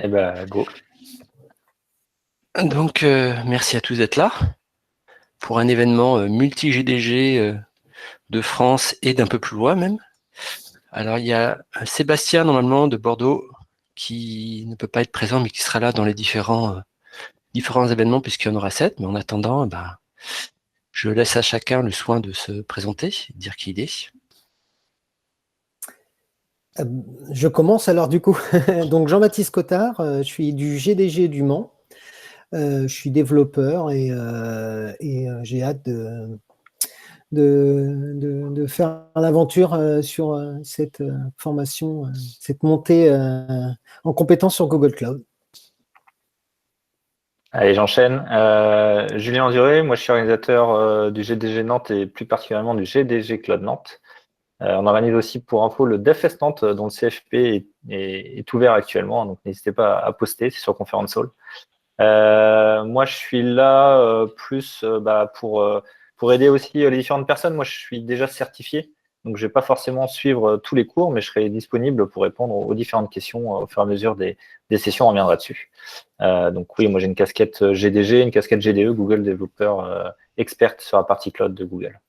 Eh ben, go. Donc, merci à tous d'être là pour un événement multi-GDG de France et d'un peu plus loin même. Alors, il y a Sébastien, normalement, de Bordeaux, qui ne peut pas être présent, mais qui sera là dans les différents événements, puisqu'il y en aura 7. Mais en attendant, je laisse à chacun le soin de se présenter, de dire qui il est. Je commence alors du coup. Donc Jean-Baptiste Cottard, je suis du GDG du Mans. Je suis développeur et j'ai hâte de faire l'aventure sur cette formation, cette montée en compétence sur Google Cloud. Allez, j'enchaîne. Julien Enduré, moi je suis organisateur du GDG Nantes et plus particulièrement du GDG Cloud Nantes. On organise aussi pour info le DevFest Nantes dont le CFP est ouvert actuellement, donc n'hésitez pas à poster, c'est sur Conference Hall. Moi je suis là plus pour aider aussi les différentes personnes. Moi je suis déjà certifié, donc je ne vais pas forcément suivre tous les cours, mais je serai disponible pour répondre aux différentes questions au fur et à mesure des sessions, on reviendra dessus. Donc oui, moi j'ai une casquette GDG, une casquette GDE, Google Développeur experte sur la partie cloud de Google.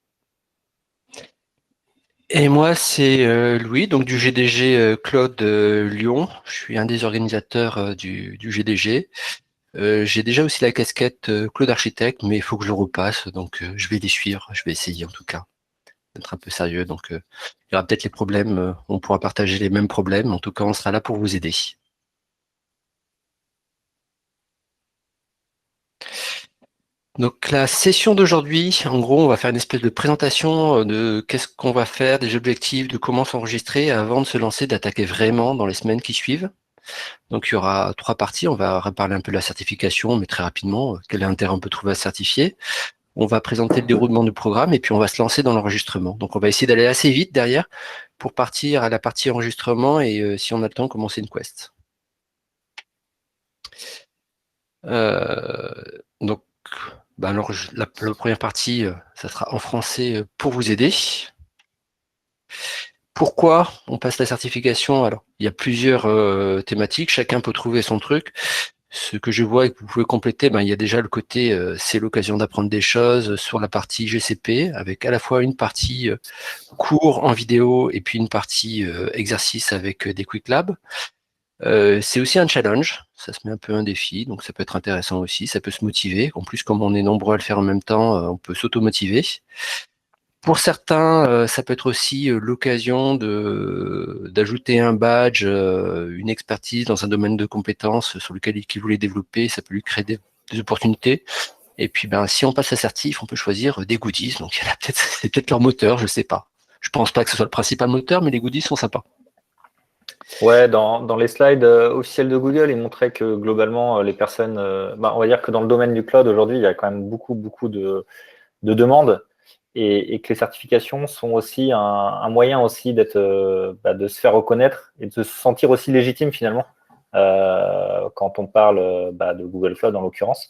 Et moi, c'est Louis, donc du GDG Cloud Lyon. Je suis un des organisateurs du GDG. J'ai déjà aussi la casquette Cloud Architecte, mais il faut que je le repasse, donc je vais les suivre, je vais essayer en tout cas d'être un peu sérieux. Donc il y aura peut-être les problèmes, on pourra partager les mêmes problèmes, en tout cas on sera là pour vous aider. Donc la session d'aujourd'hui, en gros, on va faire une espèce de présentation de qu'est-ce qu'on va faire, des objectifs, de comment s'enregistrer avant de se lancer, d'attaquer vraiment dans les semaines qui suivent. Donc il y aura 3 parties, on va reparler un peu de la certification, mais très rapidement, quel intérêt on peut trouver à certifier. On va présenter le déroulement du programme et puis on va se lancer dans l'enregistrement. Donc on va essayer d'aller assez vite derrière pour partir à la partie enregistrement et si on a le temps, commencer une quest. Donc alors, la première partie, ça sera en français pour vous aider. Pourquoi on passe la certification? Alors, il y a plusieurs thématiques, chacun peut trouver son truc. Ce que je vois et que vous pouvez compléter, il y a déjà le côté, c'est l'occasion d'apprendre des choses sur la partie GCP, avec à la fois une partie cours en vidéo et puis une partie exercice avec des Quick Labs. C'est aussi un challenge, ça se met un peu un défi, donc ça peut être intéressant aussi, ça peut se motiver. En plus, comme on est nombreux à le faire en même temps, on peut s'auto-motiver. Pour certains, ça peut être aussi l'occasion d'ajouter un badge, une expertise dans un domaine de compétences sur lequel ils voulaient développer, ça peut lui créer des opportunités. Et puis, si on passe assertif, on peut choisir des goodies. Donc, c'est peut-être leur moteur, je sais pas. Je pense pas que ce soit le principal moteur, mais les goodies sont sympas. Ouais, dans les slides officiels de Google, ils montraient que globalement, les personnes, on va dire que dans le domaine du cloud aujourd'hui, il y a quand même beaucoup de demandes et que les certifications sont aussi un moyen aussi d'être, de se faire reconnaître et de se sentir aussi légitime finalement quand on parle de Google Cloud en l'occurrence.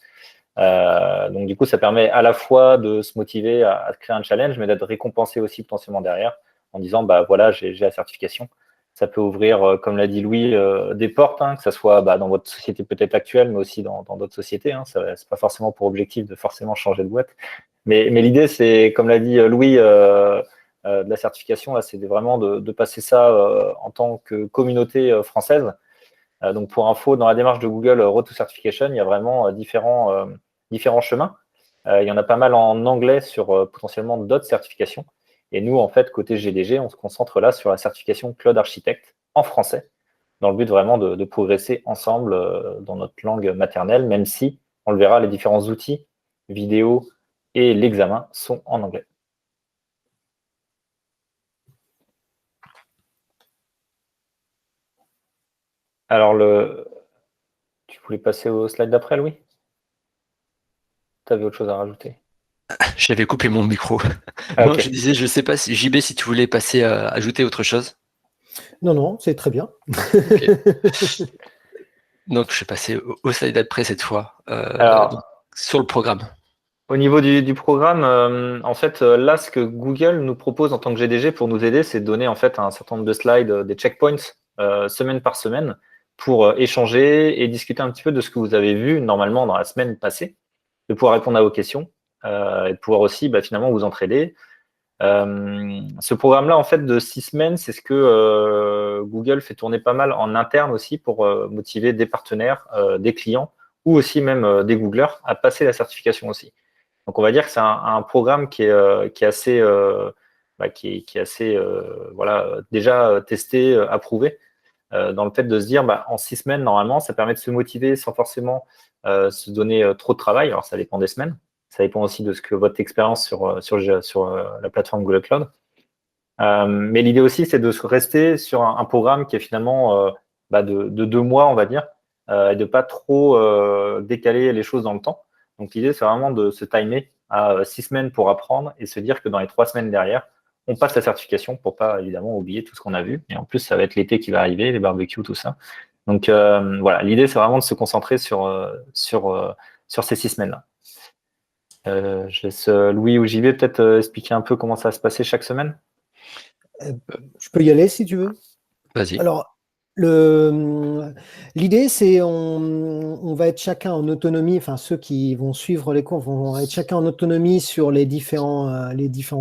Donc du coup, ça permet à la fois de se motiver à créer un challenge, mais d'être récompensé aussi potentiellement derrière en disant voilà, j'ai la certification. Ça peut ouvrir, comme l'a dit Louis, des portes, que ce soit dans votre société peut-être actuelle, mais aussi dans d'autres sociétés. C'est pas forcément pour objectif de forcément changer de boîte. Mais l'idée, c'est, comme l'a dit Louis, de la certification, là, c'est vraiment de passer ça en tant que communauté française. Donc, pour info, dans la démarche de Google Road to Certification, il y a vraiment différents chemins. Il y en a pas mal en anglais sur potentiellement d'autres certifications. Et nous, en fait, côté GDG, on se concentre là sur la certification Cloud Architect en français, dans le but vraiment de progresser ensemble dans notre langue maternelle, même si, on le verra, les différents outils, vidéo et l'examen sont en anglais. Alors, tu voulais passer au slide d'après, Louis? Tu avais autre chose à rajouter? J'avais coupé mon micro. Ah, Non, okay. je disais, je sais pas si JB, si tu voulais passer à ajouter autre chose. Non, c'est très bien. Okay. Donc, je vais passer au slide d'après cette fois, donc, sur le programme. Au niveau du programme, en fait, là, ce que Google nous propose en tant que GDG pour nous aider, c'est de donner en fait un certain nombre de slides, des checkpoints semaine par semaine, pour échanger et discuter un petit peu de ce que vous avez vu normalement dans la semaine passée, de pouvoir répondre à vos questions et de pouvoir aussi finalement vous entraider. Ce programme-là, en fait, de 6 semaines, c'est ce que Google fait tourner pas mal en interne aussi pour motiver des partenaires, des clients ou aussi même des Googlers à passer la certification aussi. Donc, on va dire que c'est un programme qui est assez, déjà testé, approuvé, dans le fait de se dire, en 6 semaines, normalement, ça permet de se motiver sans forcément se donner trop de travail. Alors, ça dépend des semaines. Ça dépend aussi de ce que votre expérience sur la plateforme Google Cloud. Mais l'idée aussi, c'est de rester sur un programme qui est finalement de 2 mois, on va dire, et de pas trop décaler les choses dans le temps. Donc, l'idée, c'est vraiment de se timer à 6 semaines pour apprendre et se dire que dans les 3 semaines derrière, on passe la certification pour pas, évidemment, oublier tout ce qu'on a vu. Et en plus, ça va être l'été qui va arriver, les barbecues, tout ça. Donc, voilà, l'idée, c'est vraiment de se concentrer sur ces 6 semaines-là. Je laisse Louis ou JB peut-être expliquer un peu comment ça va se passer chaque semaine. Je peux y aller si tu veux. Vas-y. Alors, l'idée, c'est on va être chacun en autonomie, enfin ceux qui vont suivre les cours vont être chacun en autonomie sur les différents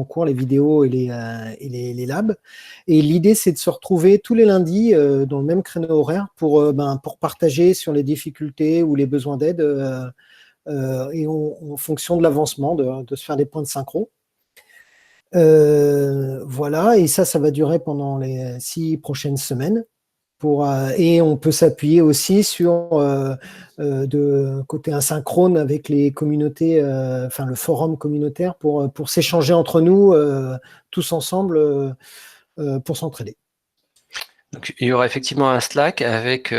cours, les vidéos et les labs. Et l'idée, c'est de se retrouver tous les lundis dans le même créneau horaire pour partager sur les difficultés ou les besoins d'aide et en fonction de l'avancement, de se faire des points de synchro. Voilà, et ça va durer pendant les 6 prochaines semaines. Et on peut s'appuyer aussi sur de côté asynchrone avec les communautés, le forum communautaire pour s'échanger entre nous tous ensemble pour s'entraider. Donc, il y aura effectivement un Slack avec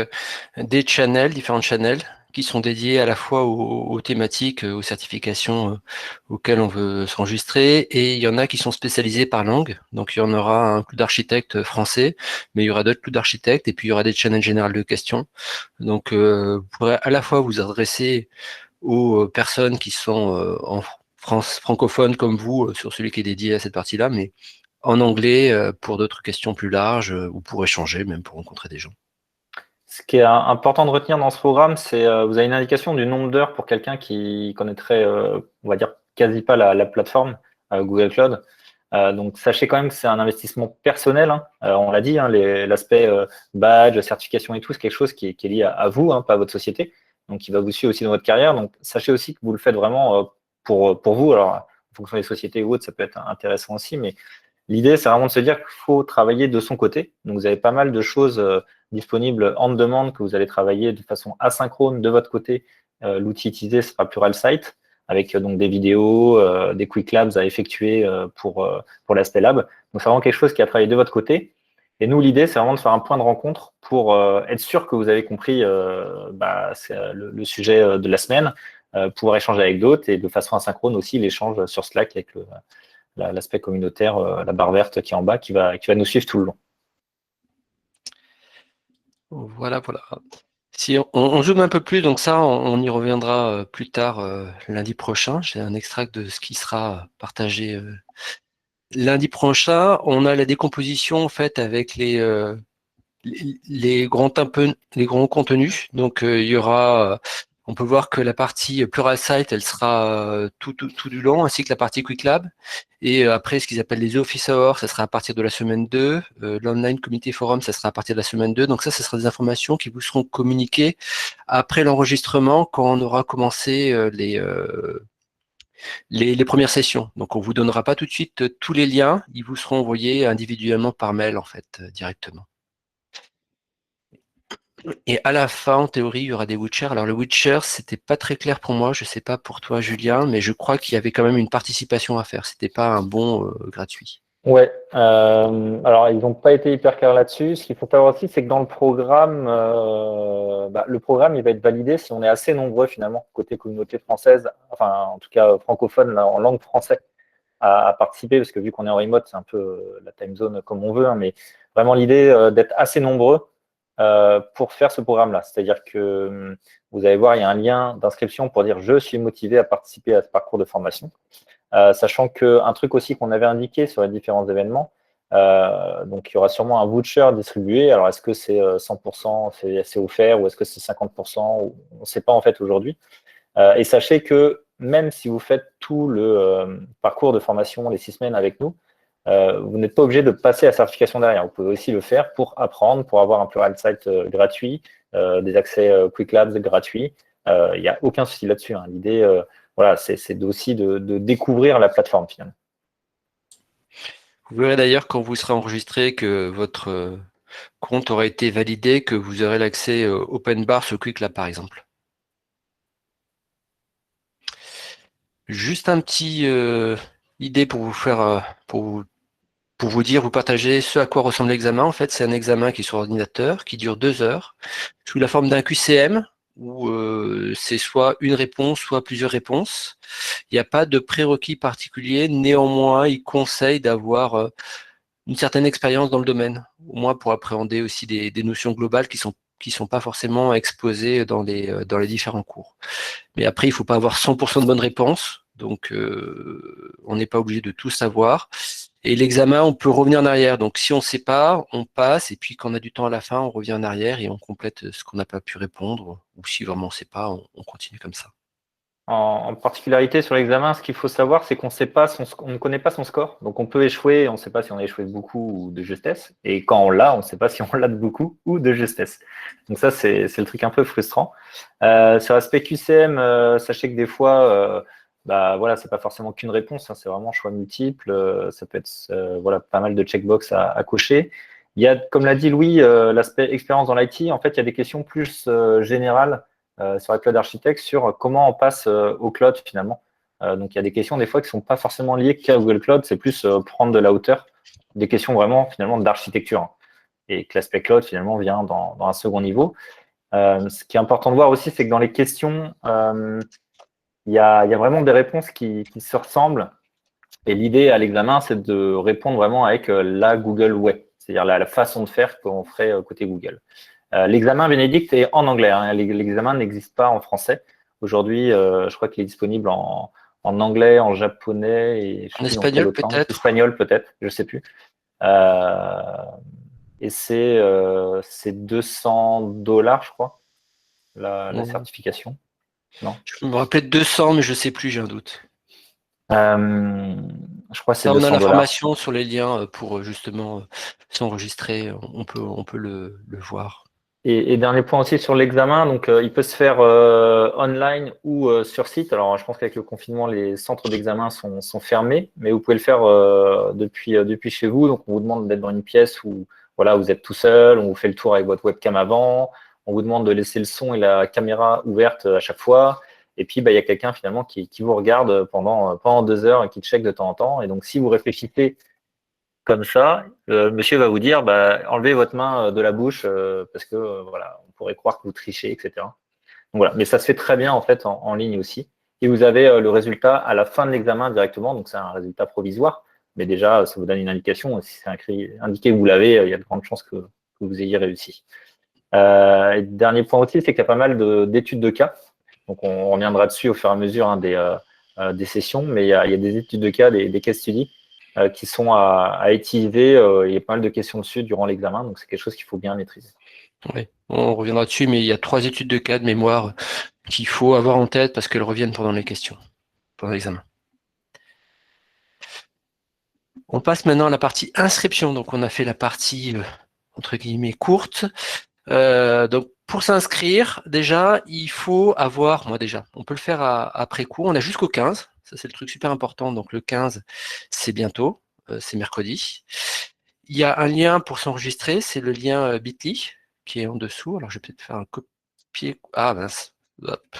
des channels, différents channels qui sont dédiés à la fois aux thématiques, aux certifications auxquelles on veut s'enregistrer, et il y en a qui sont spécialisés par langue. Donc il y en aura un clou d'architecte français, mais il y aura d'autres clous d'architecte, et puis il y aura des channels généraux de questions. Donc vous pourrez à la fois vous adresser aux personnes qui sont en France francophones comme vous, sur celui qui est dédié à cette partie-là, mais en anglais pour d'autres questions plus larges ou pour échanger, même pour rencontrer des gens. Ce qui est important de retenir dans ce programme, c'est vous avez une indication du nombre d'heures pour quelqu'un qui connaîtrait, on va dire, quasi pas la plateforme Google Cloud. Donc, sachez quand même que c'est un investissement personnel. On l'a dit, l'aspect badge, certification et tout, c'est quelque chose qui est lié à vous, pas à votre société. Donc, qui va vous suivre aussi dans votre carrière. Donc, sachez aussi que vous le faites vraiment pour vous. Alors, en fonction des sociétés ou autres, ça peut être intéressant aussi, mais l'idée, c'est vraiment de se dire qu'il faut travailler de son côté. Donc, vous avez pas mal de choses disponibles en demande que vous allez travailler de façon asynchrone de votre côté. L'outil utilisé sera Pluralsight avec donc des vidéos, des quick labs à effectuer pour l'aspect lab. Donc, c'est vraiment quelque chose qui a travaillé de votre côté. Et nous, l'idée, c'est vraiment de faire un point de rencontre pour être sûr que vous avez compris le sujet de la semaine, pouvoir échanger avec d'autres et de façon asynchrone aussi l'échange sur Slack avec l'aspect communautaire, la barre verte qui est en bas, qui va nous suivre tout le long. Voilà. Si on zoome un peu plus, donc ça, on y reviendra plus tard lundi prochain. J'ai un extract de ce qui sera partagé lundi prochain. On a la décomposition en fait avec les grands contenus. Donc il y aura on peut voir que la partie Pluralsight, elle sera tout du long, ainsi que la partie Quick Lab. Et après, ce qu'ils appellent les Office Hours, ça sera à partir de la semaine 2. L'Online Community Forum, ça sera à partir de la semaine 2. Donc ça sera des informations qui vous seront communiquées après l'enregistrement, quand on aura commencé les premières sessions. Donc on vous donnera pas tout de suite tous les liens. Ils vous seront envoyés individuellement par mail, en fait, directement. Et à la fin, en théorie, il y aura des Witcher. Alors le Witcher, c'était pas très clair pour moi, je sais pas pour toi, Julien, mais je crois qu'il y avait quand même une participation à faire. C'était pas un bon gratuit. Ouais. Alors ils n'ont pas été hyper clairs là-dessus. Ce qu'il faut savoir aussi, c'est que dans le programme, le programme il va être validé si on est assez nombreux finalement côté communauté française, enfin en tout cas francophone là, en langue française à participer, parce que vu qu'on est en remote, c'est un peu la time zone comme on veut, mais vraiment l'idée d'être assez nombreux pour faire ce programme-là. C'est-à-dire que vous allez voir, il y a un lien d'inscription pour dire « je suis motivé à participer à ce parcours de formation ». Sachant qu'un truc aussi qu'on avait indiqué sur les différents événements, Donc, il y aura sûrement un voucher distribué. Alors, est-ce que c'est 100%, c'est offert, ou est-ce que c'est 50%? On ne sait pas en fait aujourd'hui. Et sachez que même si vous faites tout le parcours de formation, les 6 semaines avec nous, vous n'êtes pas obligé de passer la certification derrière. Vous pouvez aussi le faire pour apprendre, pour avoir un Pluralsight gratuit, des accès Quick Labs gratuits. Il n'y a aucun souci là-dessus, hein. L'idée, voilà, c'est aussi de découvrir la plateforme finalement. Vous verrez d'ailleurs quand vous serez enregistré que votre compte aura été validé, que vous aurez l'accès Open Bar sur Quick Lab par exemple. Juste un petit idée pour vous faire, pour vous dire, vous partager ce à quoi ressemble l'examen. En fait, c'est un examen qui est sur ordinateur, qui dure 2 heures, sous la forme d'un QCM, où c'est soit une réponse, soit plusieurs réponses. Il n'y a pas de prérequis particulier. Néanmoins, il conseille d'avoir une certaine expérience dans le domaine, au moins pour appréhender aussi des notions globales qui sont pas forcément exposées dans les différents cours. Mais après, il faut pas avoir 100% de bonnes réponses, donc on n'est pas obligé de tout savoir. Et l'examen, on peut revenir en arrière. Donc si on ne sait pas, on passe, et puis quand on a du temps à la fin, on revient en arrière et on complète ce qu'on n'a pas pu répondre. Ou si vraiment on ne sait pas, on continue comme ça. En particularité sur l'examen, ce qu'il faut savoir, c'est qu'on ne connaît pas son score. Donc on peut échouer, on ne sait pas si on a échoué de beaucoup ou de justesse. Et quand on l'a, on ne sait pas si on l'a de beaucoup ou de justesse. Donc ça, c'est le truc un peu frustrant. Sur l'aspect QCM, sachez que des fois, voilà, c'est pas forcément qu'une réponse, hein, c'est vraiment choix multiple. Ça peut être voilà, pas mal de checkbox à cocher. Il y a, comme l'a dit Louis, l'aspect expérience dans l'IT. En fait, il y a des questions plus générales sur la cloud architecte sur comment on passe au cloud finalement. Donc il y a des questions des fois qui ne sont pas forcément liées qu'à Google Cloud, c'est plus prendre de la hauteur, des questions vraiment finalement d'architecture. Et que l'aspect cloud finalement vient dans un second niveau. Ce qui est important de voir aussi, c'est que dans les questions, il y a vraiment des réponses qui se ressemblent. Et l'idée à l'examen, c'est de répondre vraiment avec la Google Way, c'est-à-dire la façon de faire qu'on ferait côté Google. L'examen Bénédicte est en anglais, hein. L'examen n'existe pas en français. Aujourd'hui, je crois qu'il est disponible en anglais, en japonais et En espagnol peut-être. Espagnol peut-être, je ne sais plus. Et c'est 200 $, je crois, la certification. Non. Je me rappelais de 200, mais je ne sais plus, j'ai un doute. Je crois que c'est Ça, 200 on a $. l'information sur les liens pour justement s'enregistrer. On peut le voir. Et dernier point aussi sur l'examen, donc il peut se faire online ou sur site. Alors je pense qu'avec le confinement, les centres d'examen sont fermés, mais vous pouvez le faire depuis chez vous. Donc on vous demande d'être dans une pièce où voilà, vous êtes tout seul, on vous fait le tour avec votre webcam avant, on vous demande de laisser le son et la caméra ouverte à chaque fois. Et puis il y a quelqu'un finalement qui vous regarde pendant 2 heures et qui check de temps en temps. Et donc si vous réfléchissez comme ça, monsieur va vous dire enlevez votre main de la bouche parce que voilà, on pourrait croire que vous trichez, etc. Donc, voilà. Mais ça se fait très bien en fait en ligne aussi. Et vous avez le résultat à la fin de l'examen directement, donc c'est un résultat provisoire, mais déjà ça vous donne une indication. Si c'est indiqué que vous l'avez, il y a de grandes chances que vous ayez réussi. Et dernier point aussi, c'est qu'il y a pas mal d'études de cas. Donc on reviendra dessus au fur et à mesure hein, des sessions, mais il y a des études de cas, des case studies qui sont à utiliser. Il y a pas mal de questions dessus durant l'examen, donc c'est quelque chose qu'il faut bien maîtriser. Oui, on reviendra dessus, mais il y a 3 études de cas de mémoire qu'il faut avoir en tête parce qu'elles reviennent pendant les questions, pendant l'examen. On passe maintenant à la partie inscription. Donc on a fait la partie entre guillemets courte. Donc pour s'inscrire, déjà, il faut avoir, on peut le faire après cours, on a jusqu'au 15, ça c'est le truc super important, donc le 15, c'est bientôt, c'est mercredi. Il y a un lien pour s'enregistrer, c'est le lien Bitly, qui est en dessous, alors je vais peut-être faire un copier, ah mince, hop.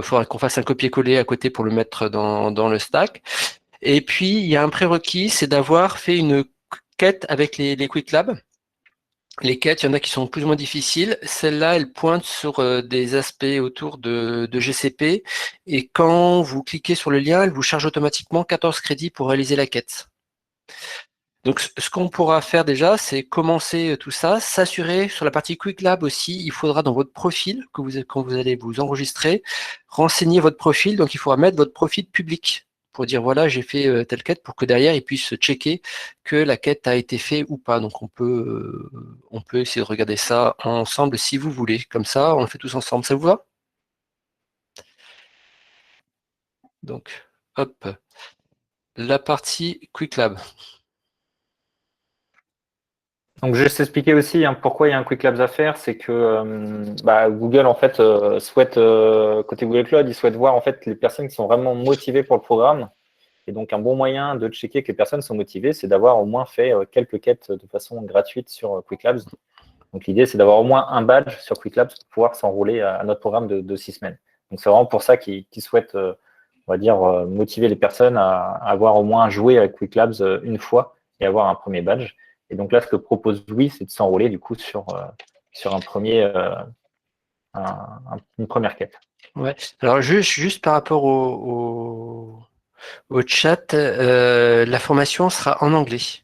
Faudra qu'on fasse un copier-coller à côté pour le mettre dans le stack. Et puis, il y a un prérequis, c'est d'avoir fait une quête avec les Quick Labs. Les quêtes, il y en a qui sont plus ou moins difficiles. Celle-là, elle pointe sur des aspects autour de GCP. Et quand vous cliquez sur le lien, elle vous charge automatiquement 14 crédits pour réaliser la quête. Donc, ce qu'on pourra faire déjà, c'est commencer tout ça, s'assurer sur la partie Quick Lab aussi. Il faudra dans votre profil, quand vous allez vous enregistrer, renseigner votre profil. Donc, il faudra mettre votre profil public. pour dire voilà, j'ai fait telle quête, pour que derrière, ils puissent checker que la quête a été faite ou pas. Donc on peut essayer de regarder ça ensemble si vous voulez. Comme ça, on le fait tous ensemble. Ça vous va? Donc, hop, la partie Quick Lab. Donc juste expliquer aussi pourquoi il y a un Quick Labs à faire, c'est que Google en fait souhaite côté Google Cloud, ils souhaitent voir en fait les personnes qui sont vraiment motivées pour le programme. Et donc un bon moyen de checker que les personnes sont motivées, c'est d'avoir au moins fait quelques quêtes de façon gratuite sur Quick Labs. Donc l'idée c'est d'avoir au moins un badge sur Quick Labs pour pouvoir s'enrôler à notre programme de 6 semaines. Donc c'est vraiment pour ça qu'ils souhaitent, on va dire, motiver les personnes à avoir au moins joué avec Quick Labs une fois et avoir un premier badge. Et donc là, ce que propose Louis, c'est de s'enrôler du coup sur un premier, une première quête. Ouais. Alors juste par rapport au chat, la formation sera en anglais.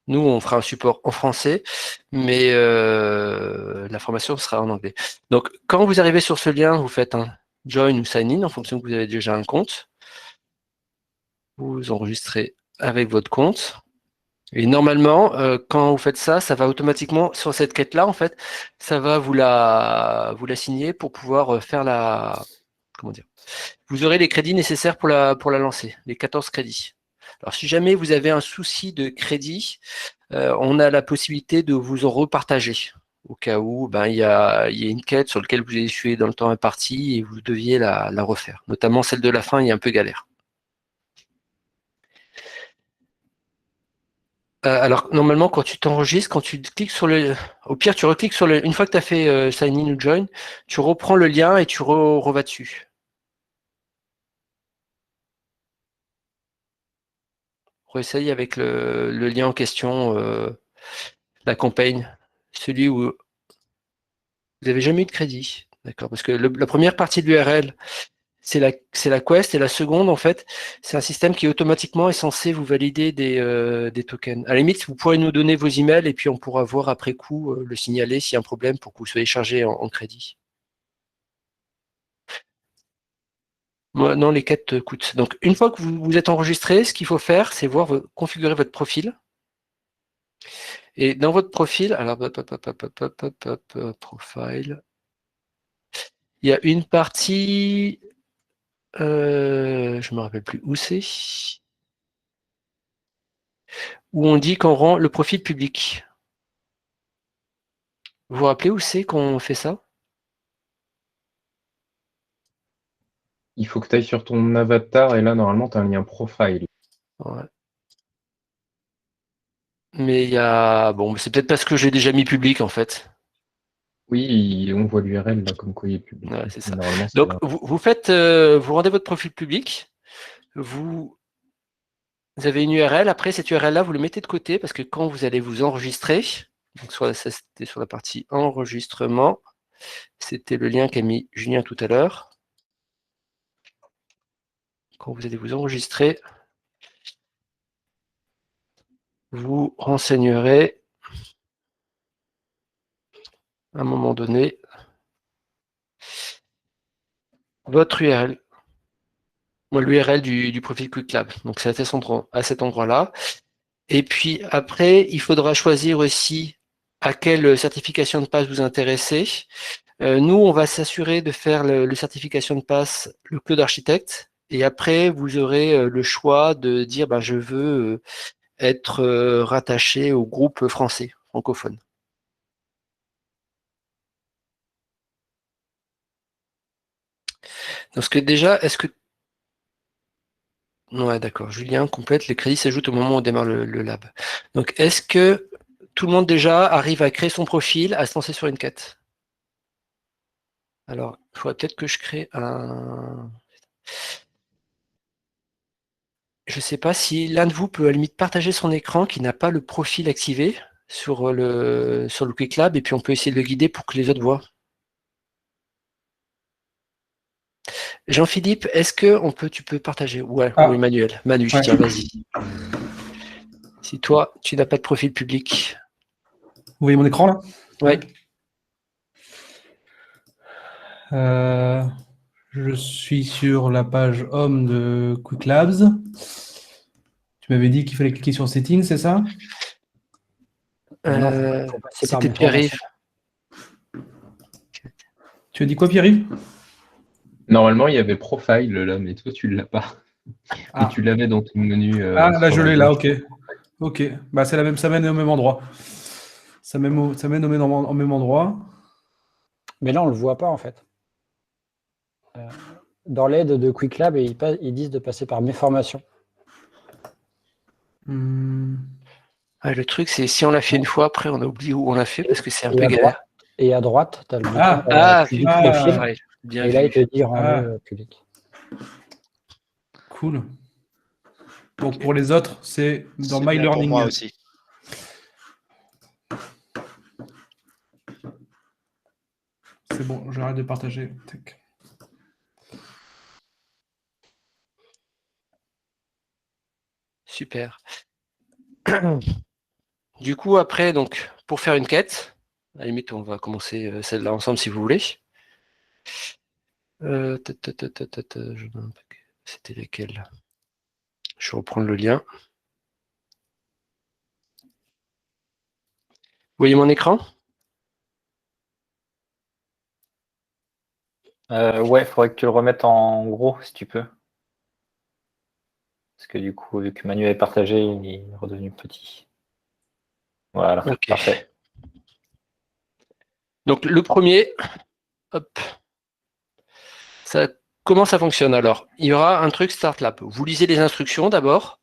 Nous, on fera un support en français, mais la formation sera en anglais. Donc, quand vous arrivez sur ce lien, vous faites un join ou sign in en fonction que vous avez déjà un compte. Vous enregistrez avec votre compte. Et normalement, quand vous faites ça, ça va automatiquement sur cette quête-là, en fait, ça va vous la signer pour pouvoir faire comment dire. Vous aurez les crédits nécessaires pour la lancer, les 14 crédits. Alors, si jamais vous avez un souci de crédit, on a la possibilité de vous en repartager au cas où il y a une quête sur laquelle vous avez échoué dans le temps imparti et vous deviez la refaire. Notamment celle de la fin, il y a un peu galère. Alors, normalement, quand tu t'enregistres, quand tu cliques sur au pire, tu recliques sur une fois que tu as fait sign in ou join, tu reprends le lien et tu revas dessus. Réessaye avec le lien en question, la campagne, celui où vous n'avez jamais eu de crédit. D'accord, parce que la première partie de l'URL, c'est la quest, et la seconde, en fait, c'est un système qui automatiquement est censé vous valider des tokens. À la limite, vous pourrez nous donner vos emails et puis on pourra voir après coup, le signaler s'il y a un problème pour que vous soyez chargé en crédit. Moi, non, les quêtes coûtent. Donc, une fois que vous êtes enregistré, ce qu'il faut faire, c'est configurer votre profil. Et dans votre profil, alors, profile, il y a une partie, je ne me rappelle plus où c'est, où on dit qu'on rend le profil public. Vous vous rappelez où c'est qu'on fait ça? Il faut que tu ailles sur ton avatar et là, normalement, tu as un lien profile. Ouais. Mais il y a... Bon, c'est peut-être parce que j'ai déjà mis public, en fait. Oui, on voit l'URL là, comme quoi il est public. Ouais, c'est ça. Normalement, Donc, vous rendez votre profil public, vous avez une URL, après cette URL-là, vous le mettez de côté parce que quand vous allez vous enregistrer, donc c'était sur la partie enregistrement, c'était le lien qu'a mis Julien tout à l'heure. Quand vous allez vous enregistrer, vous renseignerez à un moment donné votre URL. L'URL du profil Quick Lab. Donc c'est à cet endroit-là. Et puis après, il faudra choisir aussi à quelle certification de passe vous intéressez. Nous, on va s'assurer de faire le certification de passe, le Cloud Architect. Et après, vous aurez le choix de dire je veux être rattaché au groupe français, francophone. Donc, est-ce que... Ouais, d'accord. Julien complète, les crédits s'ajoutent au moment où on démarre le lab. Donc, est-ce que tout le monde déjà arrive à créer son profil, à se lancer sur une quête? Alors, il faudrait peut-être que je crée un... Je ne sais pas si l'un de vous peut à la limite partager son écran qui n'a pas le profil activé sur le Quick Lab et puis on peut essayer de le guider pour que les autres voient. Jean-Philippe, est-ce que tu peux partager? Ouais, ou Emmanuel. Manu, Ouais. tiens, vas-y. Si toi, tu n'as pas de profil public. Vous voyez mon écran là? Ouais. Je suis sur la page Home de Quick Labs. Tu m'avais dit qu'il fallait cliquer sur Settings, c'est ça? Non, faut passer par C'était mes Pierre-Yves. Tu as dit quoi, Pierre-Yves? Normalement, il y avait Profile là, mais toi, tu ne l'as pas. Ah. Et tu l'avais dans ton menu. Ah, là, sur je la l'ai là, gauche. ok. Ok, bah, c'est la même, ça mène au même endroit. Ça mène au même endroit. Mais là, on le voit pas en fait. Dans l'aide de Quick Lab, ils disent de passer par mes formations. Ah, le truc, c'est si on l'a fait une fois, après, on a oublié où on l'a fait parce que c'est un Et peu à galère. Et à droite, tu as le bouton Ah, public ah, profil. ouais, bien Et là, vu. il te dit rends-le public. Cool. Donc Ok. pour les autres, c'est dans C'est My bon Learning. pour moi aussi. C'est bon, j'arrête de partager. Tac. Super. Du coup, après, donc, pour faire une quête, à la limite, on va commencer celle-là ensemble si vous voulez. C'était lesquelles? Je vais reprendre le lien. Vous voyez mon écran? Ouais, il faudrait que tu le remettes en gros, si tu peux. Parce que du coup, vu que Manu est partagé, il est redevenu petit. Voilà, Ok. parfait. Donc, le premier, hop. Comment ça fonctionne alors? Il y aura un truc Start Lab. Vous lisez les instructions d'abord.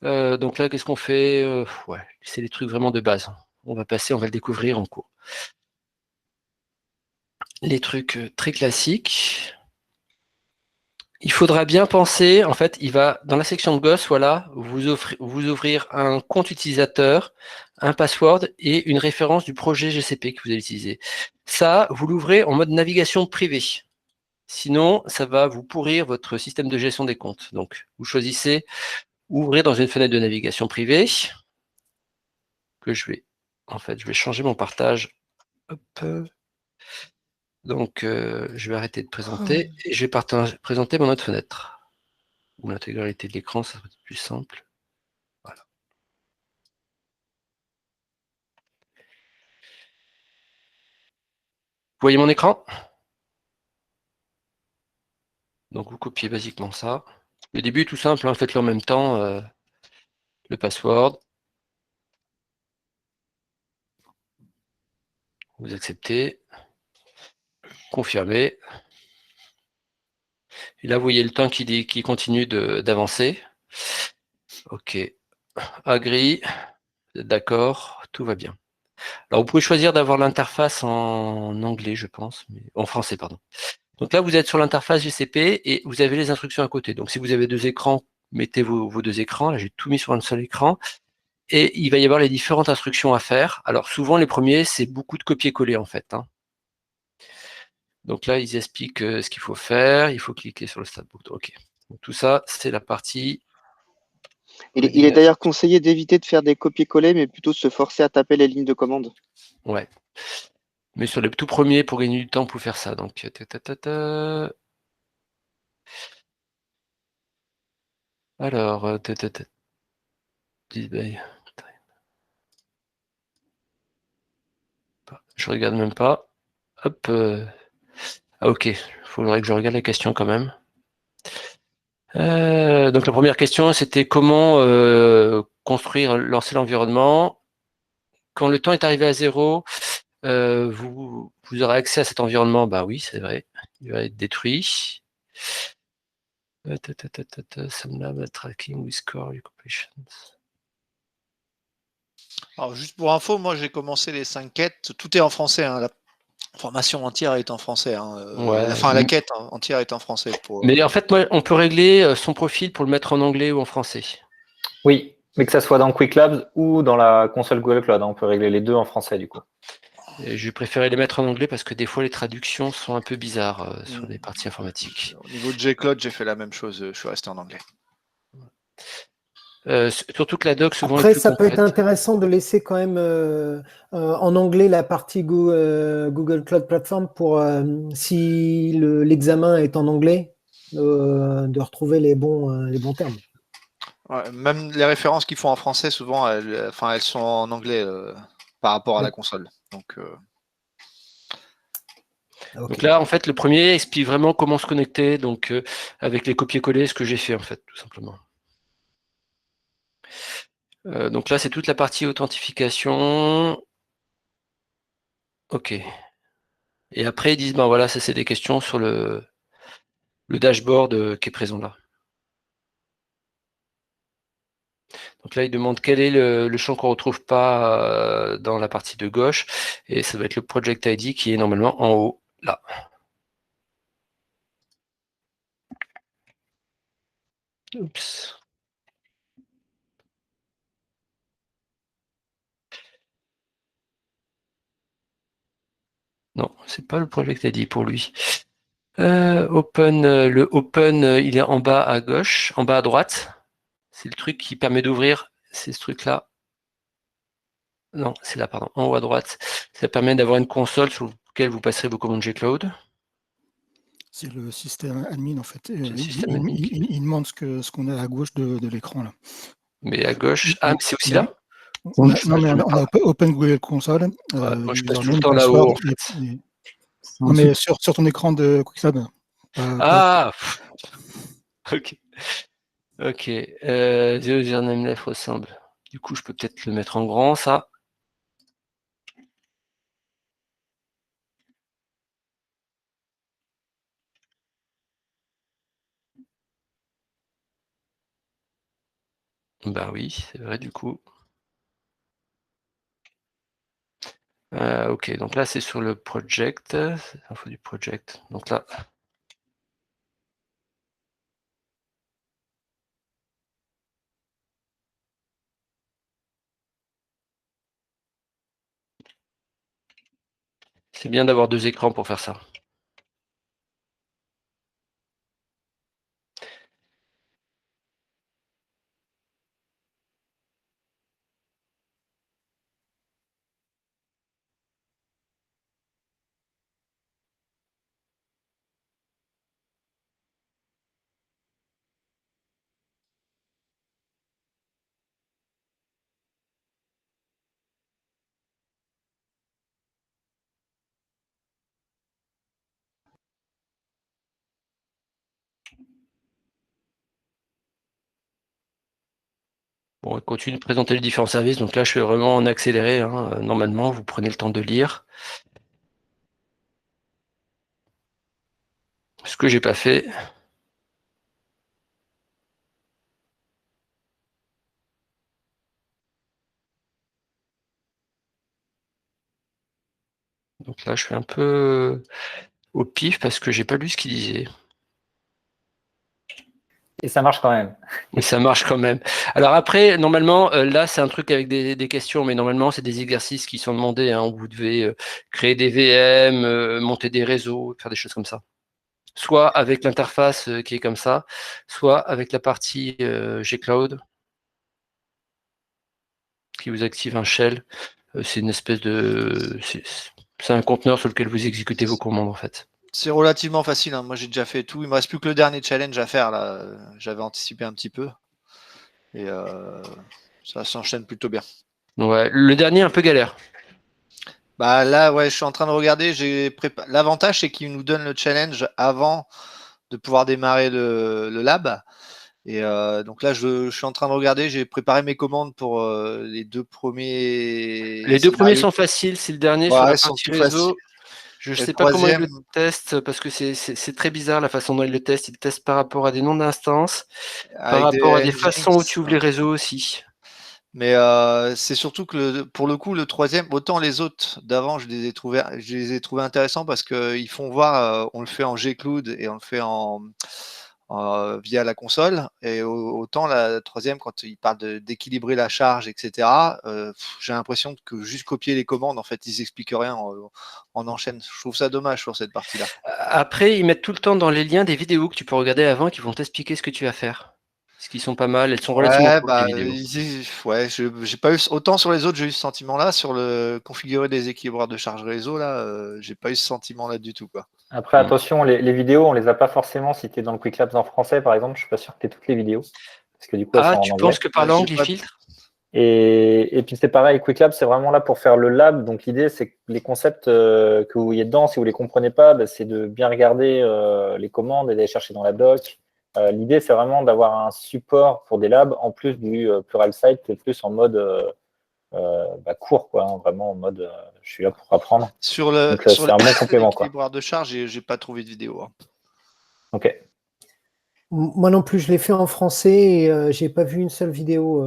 Donc là, qu'est-ce qu'on fait? Ouais, c'est les trucs vraiment de base. On va le découvrir en cours. Les trucs très classiques. Il faudra bien penser, en fait, il va dans la section de gosse, voilà, vous ouvrir un compte utilisateur, un password et une référence du projet GCP que vous allez utiliser. Ça, vous l'ouvrez en mode navigation privée. Sinon, ça va vous pourrir votre système de gestion des comptes. Donc, vous choisissez ouvrir dans une fenêtre de navigation privée que je vais changer mon partage. Hop. Donc, je vais arrêter de présenter et je vais présenter mon autre fenêtre. Ou l'intégralité de l'écran, ça serait plus simple. Voilà. Vous voyez mon écran? Donc, vous copiez basiquement ça. Le début est tout simple, hein, faites-le en même temps. Le password. Vous acceptez. Confirmez. Et là, vous voyez le temps qui continue d'avancer. OK. Agree. Vous êtes d'accord. Tout va bien. Alors, vous pouvez choisir d'avoir l'interface en anglais, je pense, mais en français, pardon. Donc là, vous êtes sur l'interface GCP et vous avez les instructions à côté. Donc, si vous avez deux écrans, mettez vos deux écrans. Là, j'ai tout mis sur un seul écran. Et il va y avoir les différentes instructions à faire. Alors, souvent, les premiers, c'est beaucoup de copier-coller, en fait. Donc là, ils expliquent ce qu'il faut faire. Il faut cliquer sur le statbook. OK. Donc, tout ça, c'est la partie. Il est d'ailleurs conseillé d'éviter de faire des copier-coller, mais plutôt de se forcer à taper les lignes de commande. Ouais. Mais sur les tout premiers, pour gagner du temps, pour faire ça. Donc, alors, je regarde même pas. Hop. Ah, ok. Il faudrait que je regarde les questions quand même. Donc la première question, c'était comment lancer l'environnement. Quand le temps est arrivé à 0, vous aurez accès à cet environnement. Bah oui, c'est vrai. Il va être détruit. Tracking with core completions. Alors, juste pour info, moi j'ai commencé les 5 quêtes. Tout est en français. La formation entière est en français. Ouais, la quête entière est en français. Mais en fait, moi, on peut régler son profil pour le mettre en anglais ou en français. Oui, mais que ça soit dans Quick Labs ou dans la console Google Cloud. On peut régler les deux en français du coup. Et je préférais les mettre en anglais parce que des fois les traductions sont un peu bizarres sur les parties informatiques. Au niveau de G-Cloud, j'ai fait la même chose, je suis resté en anglais. Surtout que la doc souvent est Après, plus ça peut être complète. intéressant de laisser quand même en anglais la partie Google Cloud Platform pour, si l'examen est en anglais, de retrouver les bons termes. Ouais, même les références qu'ils font en français, souvent, elles sont en anglais par rapport à la console. Donc, Ok. Donc là, en fait, le premier explique vraiment comment se connecter, donc avec les copier-coller, ce que j'ai fait, en fait, tout simplement. Donc là, c'est toute la partie authentification. OK. Et après, ils disent, ben voilà, ça c'est des questions sur le dashboard qui est présent là. Donc là, ils demandent quel est le champ qu'on ne retrouve pas dans la partie de gauche. Et ça va être le Project ID qui est normalement en haut, là. Oups. Non, c'est pas le Project ID pour lui. Le Open, il est en bas à gauche, en bas à droite. C'est le truc qui permet d'ouvrir. C'est ce truc-là. Non, c'est là, pardon, en haut à droite. Ça permet d'avoir une console sur laquelle vous passerez vos commandes G-Cloud. C'est le système admin en fait. Le système admin. Il demande ce qu'on a à gauche de l'écran là. Mais à gauche. Ah, mais c'est aussi là? Non, mais on a Open Google Console. Moi, je passe tout le username, temps là-haut, en password, fait. Non, mais sur ton écran de QuickLab. Ah! Ok. Ok. The username left ressemble. Du coup, je peux peut-être le mettre en grand, ça. Bah oui, c'est vrai, du coup. Ok, donc là, c'est sur le project. Info du project. Donc là. C'est bien d'avoir deux écrans pour faire ça. Bon, on continue de présenter les différents services. Donc là, je suis vraiment en accéléré. Hein. Normalement, vous prenez le temps de lire. Ce que j'ai pas fait. Donc là, je suis un peu au pif parce que j'ai pas lu ce qu'il disait. Et ça marche quand même. Mais ça marche quand même. Alors après, normalement, là, c'est un truc avec des questions, mais normalement, c'est des exercices qui sont demandés. Hein, où vous devez créer des VM, monter des réseaux, faire des choses comme ça. Soit avec l'interface qui est comme ça, soit avec la partie G-Cloud qui vous active un shell. C'est une espèce de... C'est un conteneur sur lequel vous exécutez vos commandes, en fait. c'est relativement facile. Hein. Moi, j'ai déjà fait tout. Il me reste plus que le dernier challenge à faire. Là, j'avais anticipé un petit peu. Et ça s'enchaîne plutôt bien. Ouais, le dernier, un peu galère. Bah là, ouais, je suis en train de regarder. L'avantage, c'est qu'il nous donne le challenge avant de pouvoir démarrer le lab. Et donc là, je suis en train de regarder. J'ai préparé mes commandes pour les deux premiers. Les deux premiers scénarios. sont faciles. C'est le dernier Ouais, sur la ils sont partie tout réseau. faciles. Je ne Et sais le pas comment il le troisième, teste parce que c'est très bizarre la façon dont il le teste. Il le teste par rapport à des noms d'instances, par avec rapport à des des façons où tu ouvres les Nginx. réseaux aussi. Mais c'est surtout que pour le coup, le troisième, autant les autres d'avant, je les ai trouvés intéressants parce qu'ils font voir, on le fait en G-Cloud et on le fait via la console. Et autant la troisième, quand il parle d'équilibrer la charge, etc., j'ai l'impression que juste copier les commandes, en fait, ils expliquent rien en enchaîne. Je trouve ça dommage sur cette partie-là. Après, ils mettent tout le temps dans les liens des vidéos que tu peux regarder avant qui vont t'expliquer ce que tu vas faire. Parce qu'ils sont pas mal, elles sont relativement Ouais, courtes, les vidéos. ouais, j'ai pas eu autant sur les autres, j'ai eu ce sentiment-là. Sur le configurer des équilibreurs de charge réseau, là, j'ai pas eu ce sentiment-là du tout, quoi. Après, attention, les vidéos, on les a pas forcément. Si tu es dans le Quick Labs en français, par exemple, je suis pas sûr que tu aies toutes les vidéos. Parce que du coup, elles sont en Tu anglais. penses que par langue, ils filtrent? Et puis c'est pareil, Quick Lab, c'est vraiment là pour faire le lab. Donc l'idée, c'est que les concepts que vous voyez dedans, si vous les comprenez pas, c'est de bien regarder les commandes et d'aller chercher dans la doc. L'idée, c'est vraiment d'avoir un support pour des labs en plus du Pluralsight, qui est plus en mode court, quoi, hein, vraiment en mode je suis là pour apprendre. Donc c'est un bon complément, quoi. L'équilibreur de charge, j'ai pas trouvé de vidéo. Hein. Ok. Moi non plus, je l'ai fait en français et j'ai pas vu une seule vidéo.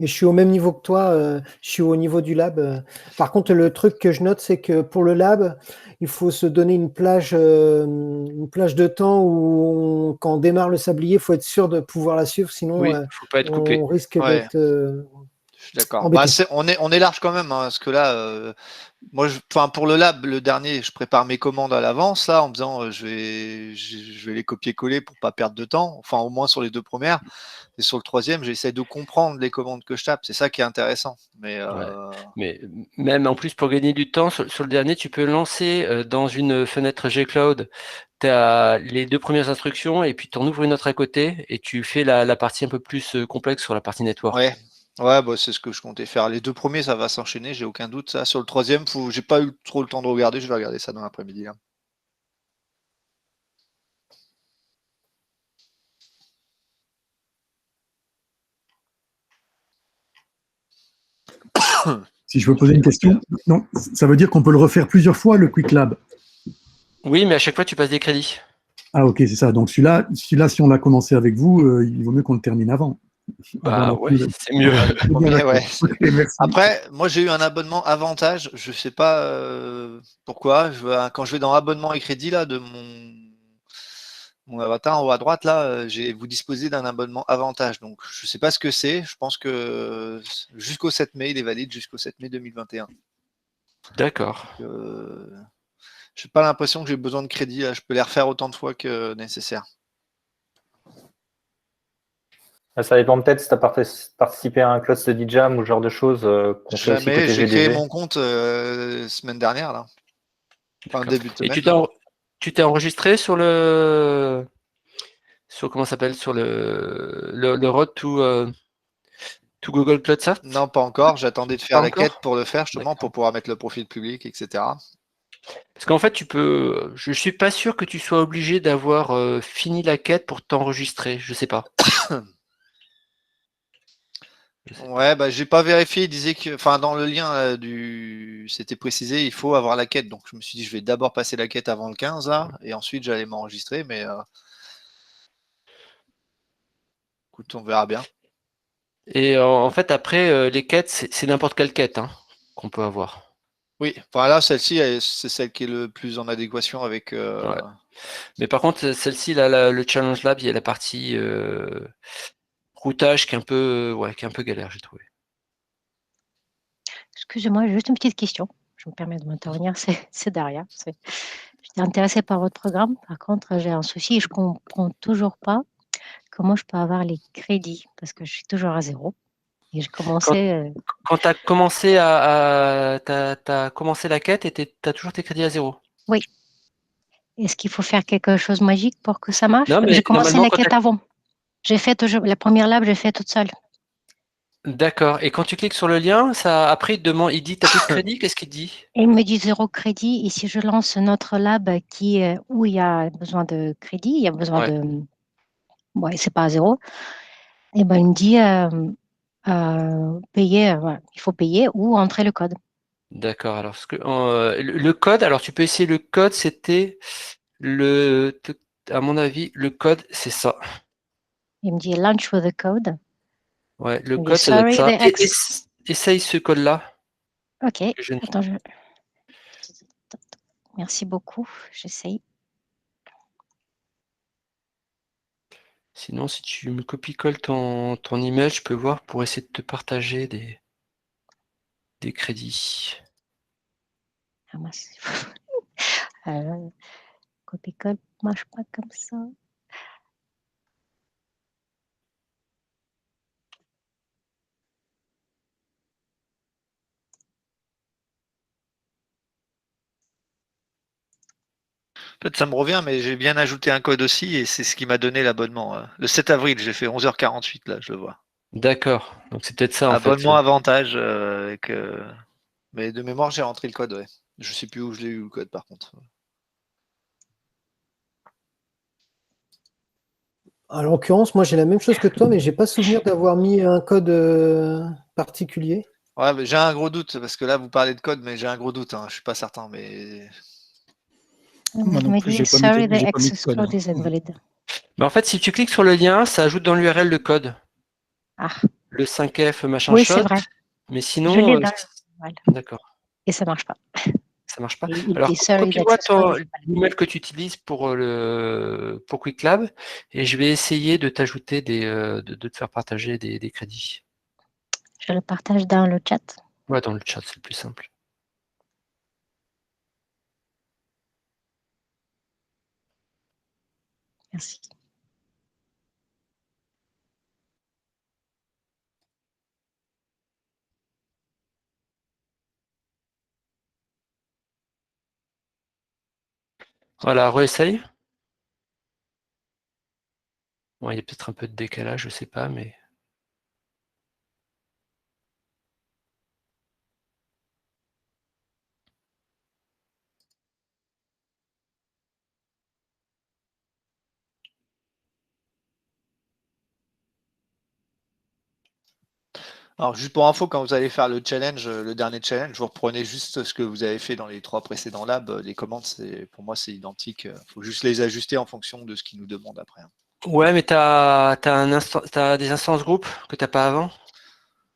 Et je suis au même niveau que toi, je suis au niveau du lab. Par contre, le truc que je note, c'est que pour le lab, il faut se donner une plage de temps où quand on démarre le sablier, il faut être sûr de pouvoir la suivre, sinon Oui, faut pas être coupé. on risque Ouais. d'être Je suis d'accord. embêté. On est large quand même, hein, parce que là, moi, pour le lab, le dernier, je prépare mes commandes à l'avance, là, en me disant, je vais les copier-coller pour pas perdre de temps, enfin, au moins sur les 2 premières. Et sur le 3e, j'essaie de comprendre les commandes que je tape. C'est ça qui est intéressant. Mais, Mais même en plus, pour gagner du temps, sur le dernier, tu peux lancer dans une fenêtre Gcloud, tu as les 2 premières instructions et puis tu en ouvres une autre à côté et tu fais la partie un peu plus complexe sur la partie network. ouais, c'est ce que je comptais faire. Les 2 premiers, ça va s'enchaîner, j'ai aucun doute. Ça. Sur le 3e, j'ai pas eu trop le temps de regarder. Je vais regarder ça dans l'après-midi. Là. Si je veux poser une question, non, ça veut dire qu'on peut le refaire plusieurs fois, le Quick Lab. Oui, mais à chaque fois, tu passes des crédits. Ah ok, c'est ça. Donc celui-là, si on l'a commencé avec vous, il vaut mieux qu'on le termine avant. Ouais, c'est mieux. Ouais. Okay, merci. Après, moi j'ai eu un abonnement avantage, je sais pas pourquoi. Quand je vais dans abonnement et crédit là de mon avatar en haut à droite là, vous disposez d'un abonnement avantage. Donc je sais pas ce que c'est. Je pense que jusqu'au 7 mai, il est valide jusqu'au 7 mai 2021. D'accord. J'ai pas l'impression que j'ai besoin de crédit. Là. Je peux les refaire autant de fois que nécessaire. Ça dépend peut-être si tu as participé à un cluster DJAM ou ce genre de choses qu'on fait aussi côté J'ai GDG. créé mon compte semaine dernière là. Enfin, début de semaine. Et tu t'es enregistré sur comment ça s'appelle, sur le road to Google Cloud Soft? Non, pas encore. J'attendais de faire Pas la encore quête pour le faire, justement, pour pouvoir mettre le profil public, etc. Parce qu'en fait, je suis pas sûr que tu sois obligé d'avoir fini la quête pour t'enregistrer. Je sais pas. Ouais, j'ai pas vérifié. Il disait que, enfin, dans le lien c'était précisé, il faut avoir la quête. Donc, je me suis dit, je vais d'abord passer la quête avant le 15 là, et ensuite j'allais m'enregistrer. Mais écoute, on verra bien. Et en fait, après, les quêtes, c'est n'importe quelle quête qu'on peut avoir. Oui, enfin là, celle-ci, c'est celle qui est le plus en adéquation avec. Ouais. Mais par contre, celle-ci, là, le Challenge Lab, il y a la partie routage qui est un peu galère, j'ai trouvé. Excusez-moi, juste une petite question. Je me permets de m'intervenir, c'est Daria. J'étais intéressée par votre programme. Par contre, j'ai un souci, je ne comprends toujours pas comment je peux avoir les crédits parce que je suis toujours à 0. Et j'ai commencé. Quand tu as commencé la quête et tu as toujours tes crédits à 0. Oui. Est-ce qu'il faut faire quelque chose de magique pour que ça marche? Non, mais J'ai commencé normalement, la quête avant. J'ai fait toujours la première lab, j'ai fait toute seule. D'accord. Et quand tu cliques sur le lien, après, il dit, t'as plus de crédit, qu'est-ce qu'il dit? Il me dit 0 crédit. Et si je lance notre lab où il y a besoin de crédit, il y a besoin de. Ouais, c'est pas à 0. Et ben, il me dit payer, voilà, il faut payer ou entrer le code. D'accord. Alors, le code, alors tu peux essayer le code, c'était à mon avis, le code, c'est ça. Il me dit launch with the code. Ouais, le code, ça doit être ça. Essaye ce code-là. Ok, attends, merci beaucoup, j'essaye. Sinon, si tu me copies-colles ton email, je peux voir pour essayer de te partager des crédits. Ah mince. Copie-colle marche pas comme ça. En fait, ça me revient, mais j'ai bien ajouté un code aussi et c'est ce qui m'a donné l'abonnement. Le 7 avril, j'ai fait 11h48, là, je le vois. D'accord. Donc c'est peut-être ça en fait. Abonnement avantage. Mais de mémoire, j'ai rentré le code, ouais. Je sais plus où je l'ai eu le code par contre. En l'occurrence, moi j'ai la même chose que toi, mais j'ai pas souvenir d'avoir mis un code particulier. Ouais, mais j'ai un gros doute parce que là, vous parlez de code, mais j'ai un gros doute. Je suis pas certain, mais Moi non Me plus, dit, j'ai pas mis sorry, the j'ai pas mis de access code. code is invalid. Mais en fait, si tu cliques sur le lien, ça ajoute dans l'URL le code. Ah, Le 5F machin oui, c'est shot. vrai. Mais Je sinon, l'ai dans le d'accord, et ça marche pas. ça marche pas. Il Alors, dit sorry, the copie-moi access code is invalid. l'email que tu utilises pour QuickLab et je vais essayer de t'ajouter de te faire partager des crédits. Je le partage dans le chat. Ouais, dans le chat, c'est le plus simple. Merci. Voilà, réessaye. Bon, il y a peut-être un peu de décalage, je sais pas, mais. alors juste pour info, quand vous allez faire le challenge, le dernier challenge, vous reprenez juste ce que vous avez fait dans les 3 précédents labs. Les commandes, pour moi, c'est identique. Faut juste les ajuster en fonction de ce qu'ils nous demandent après. Ouais, mais t'as des instances groupes que t'as pas avant,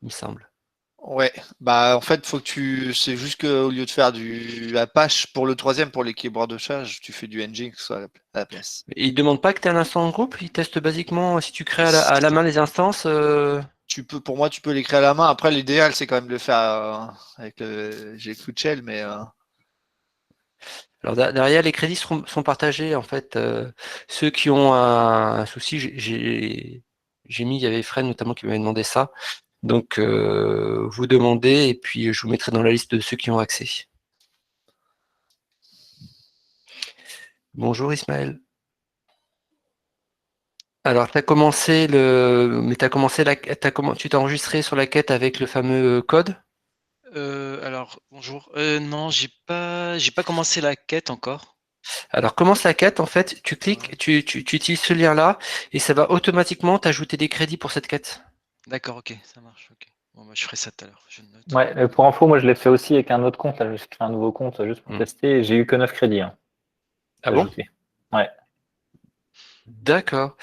il me semble. Ouais, bah en fait, c'est juste qu'au lieu de faire du Apache pour le troisième, pour les keyboards de charge, tu fais du Nginx à la place. Et ils demandent pas que tu aies un instance groupe, ils testent basiquement si tu crées à la main les instances. Pour moi, tu peux les créer à la main. Après, l'idéal, c'est quand même de le faire avec le Gcloud Shell, mais Alors derrière, les crédits sont partagés en fait. Ceux qui ont un souci, j'ai mis, il y avait Fred notamment qui m'avait demandé ça. Donc vous demandez et puis je vous mettrai dans la liste de ceux qui ont accès. Bonjour Ismaël. Alors tu as commencé tu t'es enregistré sur la quête avec le fameux code? Alors, bonjour. Non, j'ai pas commencé la quête encore. Alors commence la quête, en fait, tu cliques, tu utilises ce lien-là et ça va automatiquement t'ajouter des crédits pour cette quête. D'accord, ok, ça marche. Ok. Bon, bah, je ferai ça tout à l'heure. Je note. Ouais, pour info, moi je l'ai fait aussi avec un autre compte. Là, j'ai créé un nouveau compte juste pour Mm. tester. Et j'ai eu que 9 crédits. Ah bon? Ajoutés. Ouais. D'accord.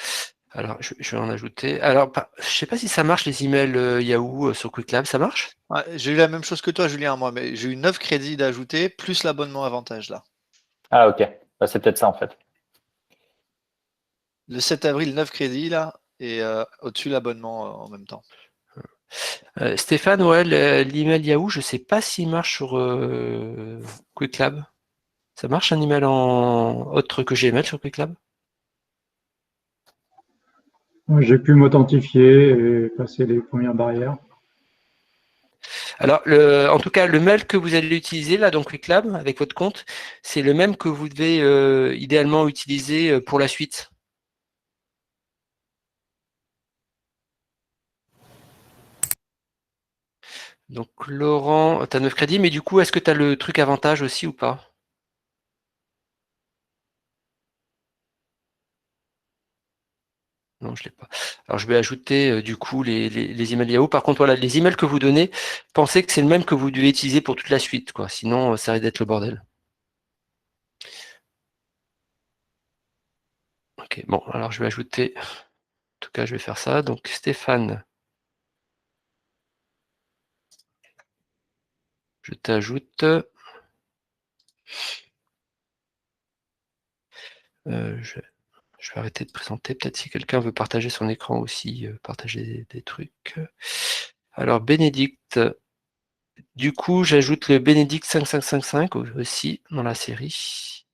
Alors, je vais en ajouter. Alors, je sais pas si ça marche les emails Yahoo sur QuickLab, ça marche? ouais, j'ai eu la même chose que toi, Julien, moi, mais j'ai eu 9 crédits d'ajouter, plus l'abonnement avantage là. Ah ok. Bah, c'est peut-être ça en fait. Le 7 avril, 9 crédits là, et au-dessus l'abonnement en même temps. Stéphane, ouais, l'email Yahoo, je sais pas s'il marche sur QuickLab. Ça marche un email en autre que Gmail sur QuickLab? J'ai pu m'authentifier et passer les premières barrières. Alors, en tout cas, le mail que vous allez utiliser là dans QuickLab avec votre compte, c'est le même que vous devez idéalement utiliser pour la suite. Donc, Laurent, tu as 9 crédits, mais du coup, est-ce que tu as le truc avantage aussi ou pas? Non, je l'ai pas. Alors, je vais ajouter du coup les emails Yahoo. Par contre, voilà, les emails que vous donnez, pensez que c'est le même que vous devez utiliser pour toute la suite, quoi. Sinon, ça risque d'être le bordel. Ok, bon, alors je vais ajouter. En tout cas, je vais faire ça. Donc, Stéphane, je t'ajoute. Je vais arrêter de présenter. Peut-être si quelqu'un veut partager son écran aussi, partager des trucs. Alors, Bénédicte. Du coup, j'ajoute le Bénédicte 5555 aussi dans la série.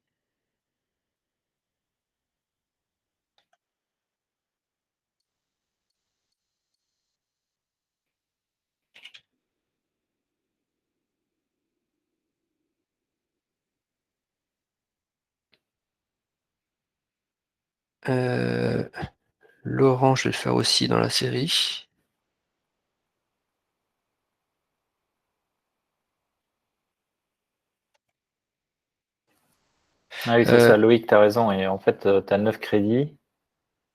Laurent, je vais le faire aussi dans la série. Ah oui, c'est ça, Loïc, tu as raison. Et en fait, tu as 9 crédits.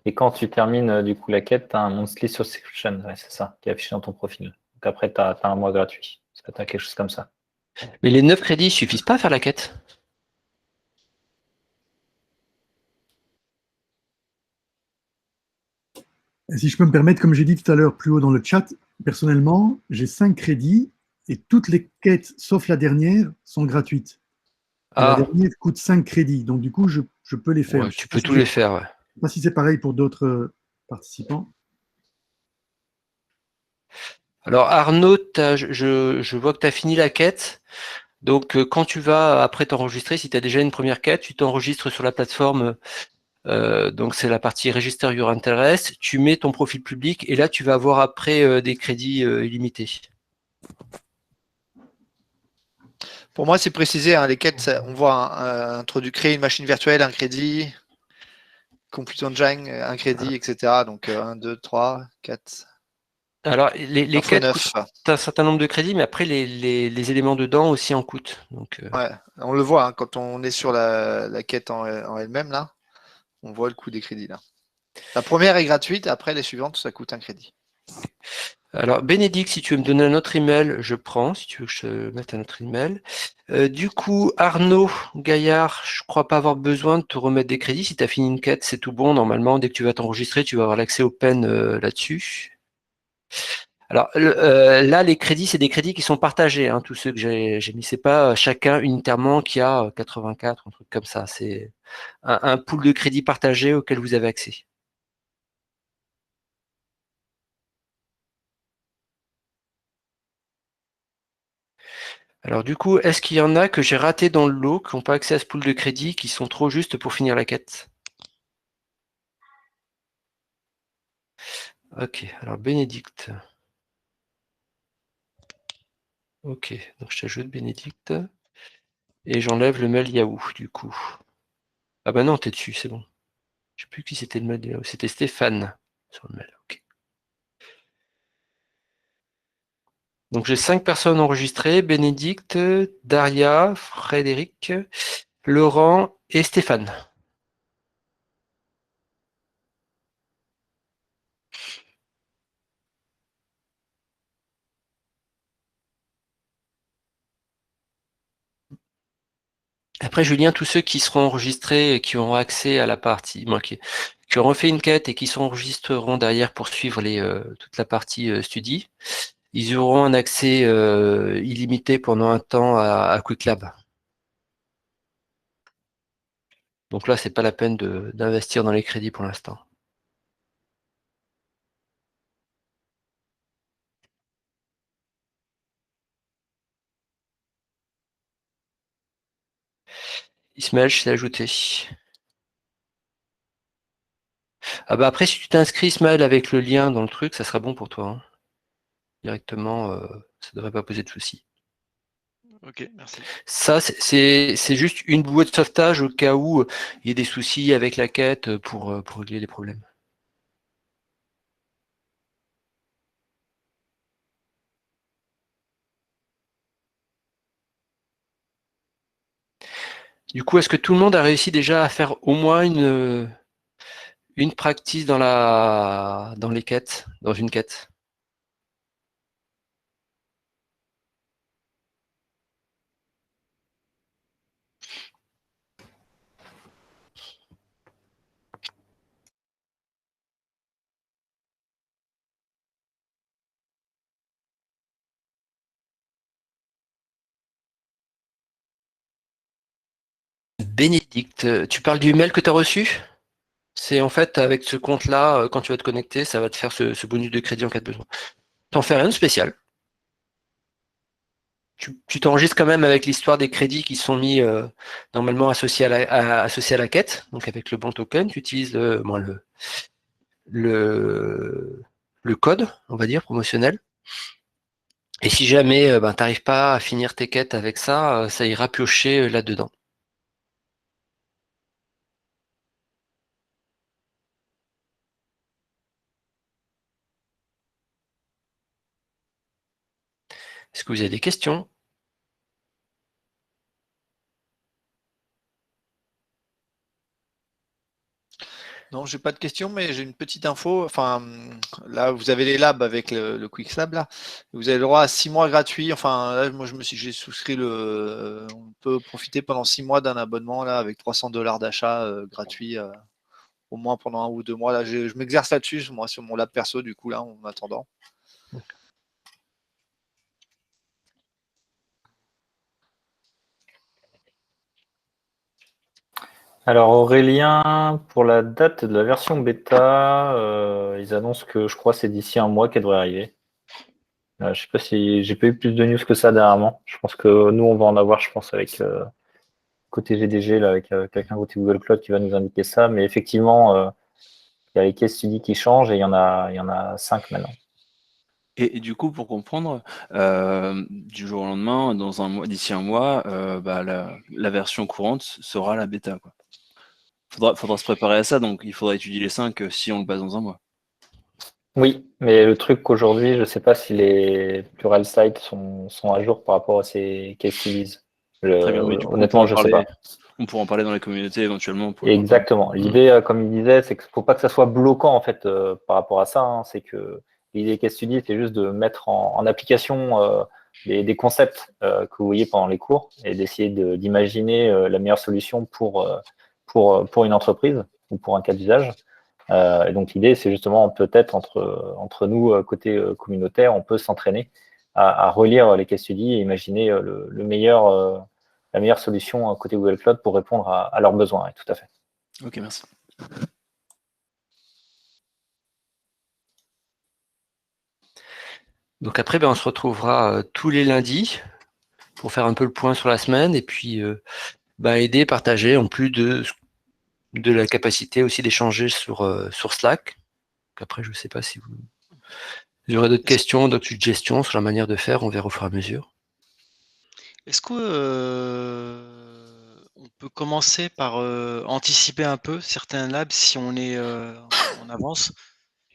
Et quand tu termines du coup la quête, tu as un monthly subscription. Ouais, c'est ça, qui est affiché dans ton profil. Donc après, tu as un mois gratuit. Tu as quelque chose comme ça. Mais les 9 crédits suffisent pas à faire la quête. Et si je peux me permettre, comme j'ai dit tout à l'heure plus haut dans le chat, personnellement, j'ai 5 crédits et toutes les quêtes, sauf la dernière, sont gratuites. Et la dernière coûte 5 crédits. Donc, du coup, je peux les faire. Ouais, tu peux tous les faire, ouais. Je ne sais pas si c'est pareil pour d'autres participants. Alors Arnaud, je vois que tu as fini la quête. Donc quand tu vas après t'enregistrer, si tu as déjà une première quête, tu t'enregistres sur la plateforme. Donc c'est la partie Register Your Interest. Tu mets ton profil public et là tu vas avoir après des crédits illimités. Pour moi, c'est précisé, hein, les quêtes, on voit introduit créer une machine virtuelle, un crédit, Compute Engine, un crédit, etc. Donc 1, 2, 3, 4. Alors les quêtes 9. coûtent un certain nombre de crédits, mais après les éléments dedans aussi en coûtent. Donc, Ouais, on le voit hein, quand on est sur la quête en elle-même, là, on voit le coût des crédits. Là. La première est gratuite, après les suivantes, ça coûte un crédit. Alors, Bénédicte, si tu veux me donner un autre email, je prends, si tu veux que je te mette un autre email. Du coup, Arnaud Gaillard, je crois pas avoir besoin de te remettre des crédits. Si tu as fini une quête, c'est tout bon. Normalement, dès que tu vas t'enregistrer, tu vas avoir l'accès au pen là-dessus. Alors là, les crédits, c'est des crédits qui sont partagés. Hein, tous ceux que j'ai mis, c'est pas chacun unitairement qui a 84, un truc comme ça. C'est un pool de crédits partagés auquel vous avez accès. Alors du coup, est-ce qu'il y en a que j'ai raté dans le lot, qui n'ont pas accès à ce pool de crédits, qui sont trop justes pour finir la quête? Ok, alors Bénédicte. Ok, donc je t'ajoute Bénédicte. Et j'enlève le mail Yahoo, du coup. Ah bah non, t'es dessus, c'est bon. Je sais plus qui c'était le mail Yahoo. C'était Stéphane sur le mail, ok. Donc j'ai 5 personnes enregistrées, Bénédicte, Daria, Frédéric, Laurent et Stéphane. Après, Julien, tous ceux qui seront enregistrés et qui auront accès à la partie, qui auront fait une quête et qui s'enregistreront derrière pour suivre toute la partie study, ils auront un accès illimité pendant un temps à QuickLab. Donc là, c'est pas la peine d'investir dans les crédits pour l'instant. Ismaël, je t'ai ajouté. Ah bah après, si tu t'inscris, Ismaël, avec le lien dans le truc, ça sera bon pour toi. Hein. Directement, ça devrait pas poser de soucis. Ok, merci. Ça, c'est juste une bouée de sauvetage au cas où il y a des soucis avec la quête pour régler les problèmes. Du coup, est-ce que tout le monde a réussi déjà à faire au moins une practice dans les quêtes, dans une quête? Bénédicte, tu parles du mail que tu as reçu? C'est en fait avec ce compte-là, quand tu vas te connecter, ça va te faire ce bonus de crédit en cas de besoin. T'en fais rien de spécial. Tu t'enregistres quand même avec l'histoire des crédits qui sont mis normalement associés à la quête. Donc avec le bon token, tu utilises le code, on va dire, promotionnel. Et si jamais tu n'arrives pas à finir tes quêtes avec ça, ça ira piocher là-dedans. Est-ce que vous avez des questions? Non, j'ai pas de questions, mais j'ai une petite info. Enfin, là, vous avez les labs avec le Quick Lab, là. Vous avez le droit à 6 mois gratuits. Enfin, là, moi, j'ai souscrit on peut profiter pendant 6 mois d'un abonnement, là, avec $300 d'achat gratuit, au moins pendant 1 ou 2 mois. Là, je m'exerce là-dessus, moi, sur mon lab perso, du coup, là, en attendant. Alors Aurélien, pour la date de la version bêta, ils annoncent que je crois c'est d'ici un mois qu'elle devrait arriver. Je sais pas si j'ai pas eu plus de news que ça dernièrement. Je pense que nous on va en avoir, je pense, avec côté GDG, là, avec quelqu'un côté Google Cloud qui va nous indiquer ça. Mais effectivement, il y a les case studies qui changent et il y en a 5 maintenant. Et du coup, pour comprendre, du jour au lendemain, d'ici un mois, la version courante sera la bêta, quoi. Faudra se préparer à ça, donc il faudra étudier les 5 si on le passe dans un mois. Oui, mais le truc qu'aujourd'hui, je ne sais pas si les plural sites sont à jour par rapport à ces case studies. Très bien, mais du coup, Honnêtement, je ne sais pas. on pourra en parler dans les communautés éventuellement. Exactement. L'idée, comme il disait, c'est qu'il ne faut pas que ça soit bloquant en fait par rapport à ça. Hein. C'est que l'idée case study, c'est juste de mettre en application des concepts que vous voyez pendant les cours et d'essayer d'imaginer la meilleure solution pour une entreprise ou pour un cas d'usage. Et donc l'idée, c'est justement peut-être entre nous, côté communautaire, on peut s'entraîner à relire les case studies et imaginer la meilleure solution côté Google Cloud pour répondre à leurs besoins. Ouais, tout à fait. Ok, merci. Donc après, on se retrouvera tous les lundis pour faire un peu le point sur la semaine et puis aider, partager, en plus de la capacité aussi d'échanger sur Slack. Donc après, je ne sais pas si vous aurez d'autres questions, d'autres suggestions sur la manière de faire, on verra au fur et à mesure. Est-ce que on peut commencer par anticiper un peu certains labs si on est en avance?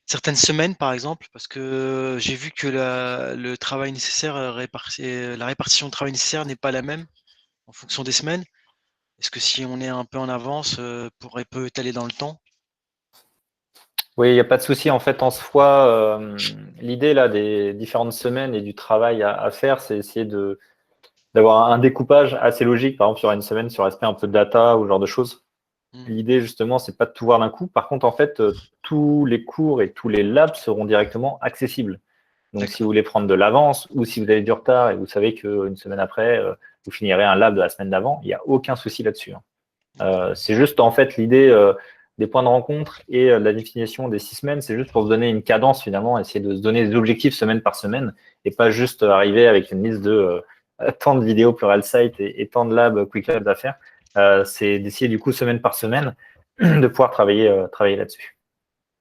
Certaines semaines, par exemple, parce que j'ai vu que le travail nécessaire, la répartition de travail nécessaire n'est pas la même en fonction des semaines. Est-ce que si on est un peu en avance, peut étaler dans le temps? Oui, il n'y a pas de souci. En fait, en soi, l'idée là des différentes semaines et du travail à faire, c'est essayer d'avoir un découpage assez logique. Par exemple, sur une semaine, sur l'aspect un peu de data ou ce genre de choses. L'idée, justement, c'est pas de tout voir d'un coup. Par contre, en fait, tous les cours et tous les labs seront directement accessibles. Donc, si vous voulez prendre de l'avance ou si vous avez du retard et vous savez qu'une semaine après, vous finirez un lab de la semaine d'avant, il n'y a aucun souci là-dessus. C'est juste, en fait, l'idée des points de rencontre et la définition des 6 semaines, c'est juste pour se donner une cadence, finalement, essayer de se donner des objectifs semaine par semaine et pas juste arriver avec une liste de tant de vidéos Pluralsight et tant de labs Quick Labs à faire. C'est d'essayer du coup semaine par semaine de pouvoir travailler là-dessus.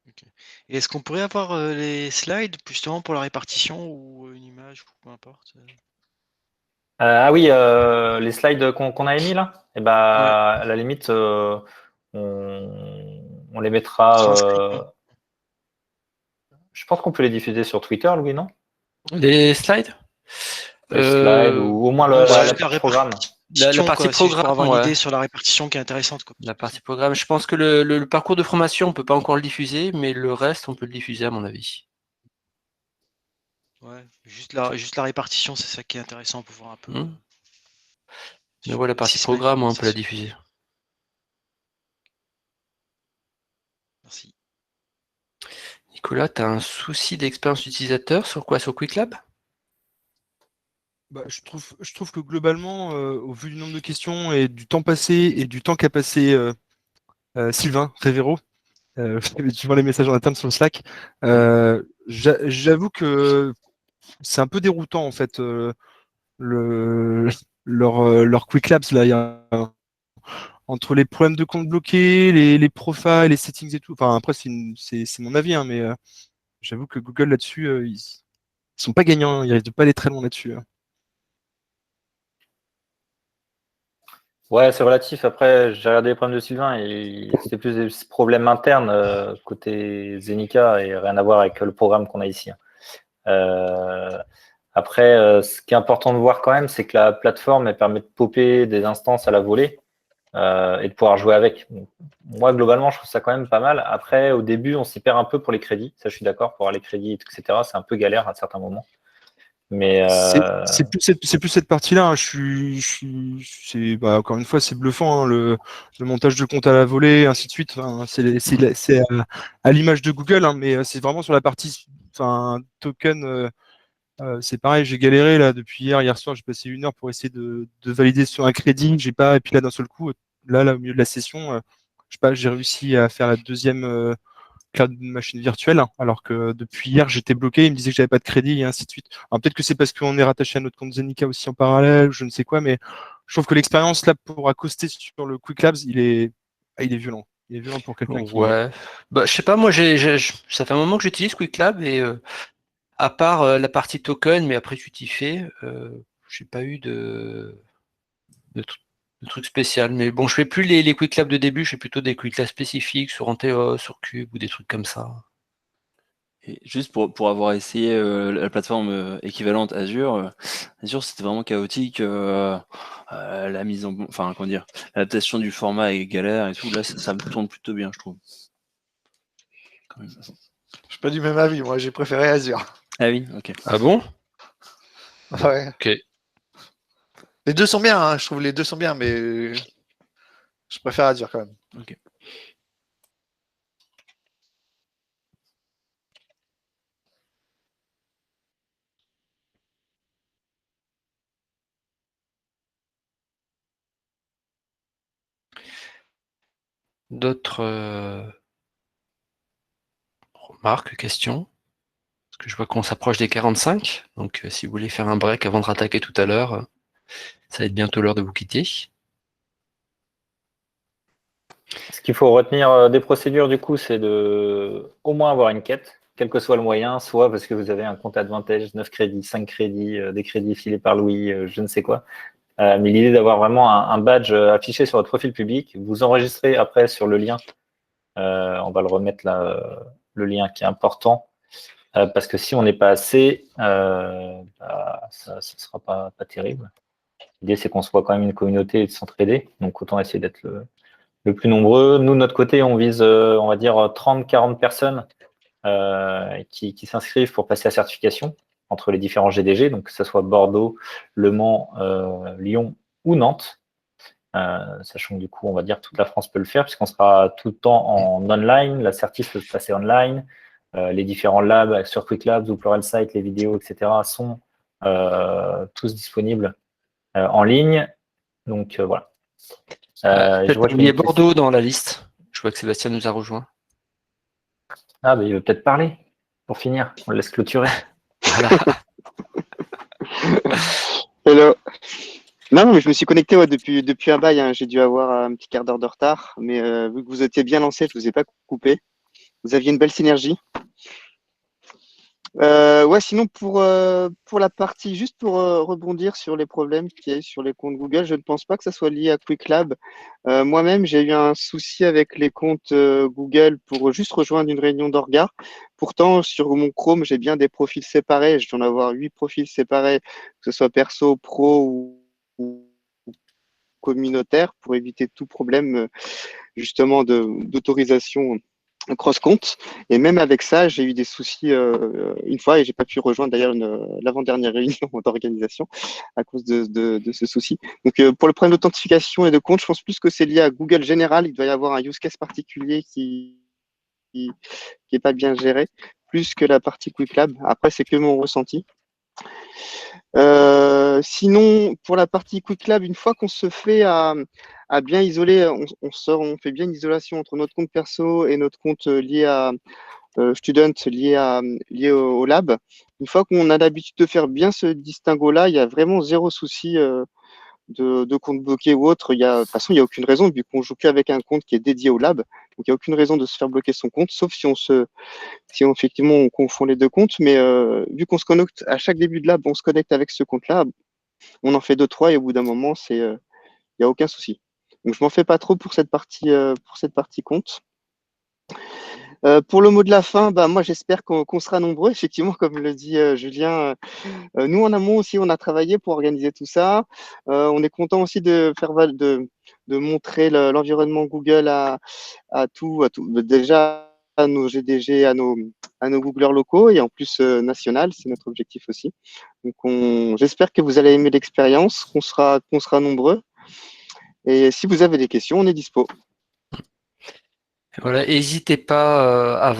Okay. Et est-ce qu'on pourrait avoir les slides justement pour la répartition ou une image ou peu importe? Ah oui, les slides qu'on a émis là, et ouais. À la limite, on les mettra. Je pense qu'on peut les diffuser sur Twitter, Louis, non? Les slides? Les slides ou au moins la partie programme. La partie programme, pour avoir une idée sur la répartition qui est intéressante, quoi. La partie programme, je pense que le parcours de formation, on peut pas encore le diffuser, mais le reste, on peut le diffuser à mon avis. Ouais, juste la répartition, c'est ça qui est intéressant pour voir un peu. Mais voilà, la partie programme, on peut la diffuser. Merci. Nicolas, tu as un souci d'expérience utilisateur sur quoi? Sur Quick Lab? Je trouve que globalement, au vu du nombre de questions et du temps passé et du temps qu'a passé Sylvain Révéro, tu vois les messages en interne sur le Slack, j'avoue que c'est un peu déroutant en fait leur Quick Labs là, il y a entre les problèmes de compte bloqués, les profiles, les settings et tout. Enfin après c'est mon avis, hein, mais j'avoue que Google là-dessus ils sont pas gagnants, ils risquent de pas aller très loin là-dessus. Ouais, c'est relatif. Après, j'ai regardé les problèmes de Sylvain et c'était plus des problèmes internes côté Zenica et rien à voir avec le programme qu'on a ici. Après, ce qui est important de voir quand même, c'est que la plateforme, elle permet de popper des instances à la volée et de pouvoir jouer avec. Donc, moi, globalement, je trouve ça quand même pas mal. Après, au début, on s'y perd un peu pour les crédits. Ça, je suis d'accord, pour avoir les crédits, etc. C'est un peu galère à certains moments. Mais C'est plus cette partie-là. Hein. Encore une fois, c'est bluffant. Hein, le montage de compte à la volée, ainsi de suite. Enfin, c'est à l'image de Google, hein, mais c'est vraiment sur la partie token. C'est pareil, j'ai galéré là depuis hier soir, j'ai passé 1 heure pour essayer de valider sur un crédit. J'ai pas, et puis là d'un seul coup, là au milieu de la session, je sais pas, j'ai réussi à faire la deuxième cloud machine virtuelle, hein, alors que depuis hier j'étais bloqué, il me disait que j'avais pas de crédit et ainsi de suite. Alors peut-être que c'est parce qu'on est rattaché à notre compte Zenica aussi en parallèle, je ne sais quoi, mais je trouve que l'expérience là pour accoster sur le Quick Labs, il est violent. Il est violent pour quelqu'un qui. Ouais. Bah, je sais pas, moi ça fait un moment que j'utilise QuickLab et à part la partie token, mais après tu t'y fais, j'ai pas eu de truc spécial. Mais bon, je fais plus les Quick Labs de début, je fais plutôt des Quick Labs spécifiques sur Anteos, sur Cube ou des trucs comme ça. Et juste pour avoir essayé la plateforme équivalente Azure, Azure c'était vraiment chaotique. La mise en, enfin comment dire, l'adaptation du format est galère et tout. Là, ça me tourne plutôt bien, je trouve. Quand même. Je suis pas du même avis, moi j'ai préféré Azure. Ah oui, ok. Ah bon? Ouais. Ok. Les deux sont bien, hein, je trouve les deux sont bien, mais je préfère Azure quand même. Ok. D'autres remarques, questions? Parce que je vois qu'on s'approche des 45, donc si vous voulez faire un break avant de rattaquer tout à l'heure, ça va être bientôt l'heure de vous quitter. ce qu'il faut retenir des procédures, du coup, c'est de au moins avoir une quête, quel que soit le moyen, soit parce que vous avez un compte Advantage, 9 crédits, 5 crédits, des crédits filés par Louis, je ne sais quoi. Mais l'idée d'avoir vraiment un badge affiché sur votre profil public, vous enregistrez après sur le lien. On va le remettre là, le lien qui est important. Parce que si on n'est pas assez, ça ne sera pas terrible. L'idée, c'est qu'on soit quand même une communauté et de s'entraider. Donc, autant essayer d'être le plus nombreux. Nous, de notre côté, on vise, on va dire, 30-40 personnes qui s'inscrivent pour passer la certification entre les différents GDG, donc que ce soit Bordeaux, Le Mans, Lyon ou Nantes. Sachant que du coup, on va dire toute la France peut le faire puisqu'on sera tout le temps en online. La certif peut se passer online. Les différents labs sur Quick Labs ou Pluralsight, les vidéos, etc. sont tous disponibles en ligne. Donc voilà. Je vois qu'il y a Bordeaux dans la liste. Je vois que Sébastien nous a rejoint. Ah, il veut peut-être parler pour finir. On le laisse clôturer. Voilà. Hello. Non, mais je me suis connecté depuis un bail. Hein. J'ai dû avoir un petit quart d'heure de retard. Mais vu que vous étiez bien lancé, je ne vous ai pas coupé. Vous aviez une belle synergie. Ouais, sinon pour la partie, juste pour rebondir sur les problèmes qu'il y a sur les comptes Google, je ne pense pas que ça soit lié à QuickLab. Moi-même, j'ai eu un souci avec les comptes Google pour juste rejoindre une réunion d'orga. Pourtant, sur mon Chrome, j'ai bien des profils séparés. Je dois en avoir 8 profils séparés, que ce soit perso, pro ou communautaire, pour éviter tout problème justement d'autorisation cross-compte. Et même avec ça, j'ai eu des soucis une fois et j'ai pas pu rejoindre d'ailleurs l'avant-dernière réunion d'organisation à cause de ce souci. Donc pour le problème d'authentification et de compte, je pense plus que c'est lié à Google général. Il doit y avoir un use case particulier qui est pas bien géré, plus que la partie Quick Lab. Après, c'est que mon ressenti. Sinon, pour la partie Quick Lab, une fois qu'on se fait à bien isoler, on fait bien une isolation entre notre compte perso et notre compte lié à student, lié au lab. Une fois qu'on a l'habitude de faire bien ce distinguo-là, il y a vraiment zéro souci de compte bloqué ou autre. De toute façon, il n'y a aucune raison, vu qu'on joue qu'avec un compte qui est dédié au lab. Donc, il n'y a aucune raison de se faire bloquer son compte, sauf si effectivement on confond les deux comptes. Mais vu qu'on se connecte à chaque début de lab, on se connecte avec ce compte-là, on en fait 2-3 et au bout d'un moment, il n'y a aucun souci. Donc, je m'en fais pas trop pour cette partie compte. Pour le mot de la fin, bah, moi j'espère qu'on sera nombreux. Effectivement, comme le dit Julien, nous en amont aussi, on a travaillé pour organiser tout ça. On est content aussi de montrer l'environnement Google à tout. Déjà à nos GDG, à nos Googlers locaux et en plus national, c'est notre objectif aussi. Donc j'espère que vous allez aimer l'expérience, qu'on sera nombreux. Et si vous avez des questions, on est dispo. Voilà, n'hésitez pas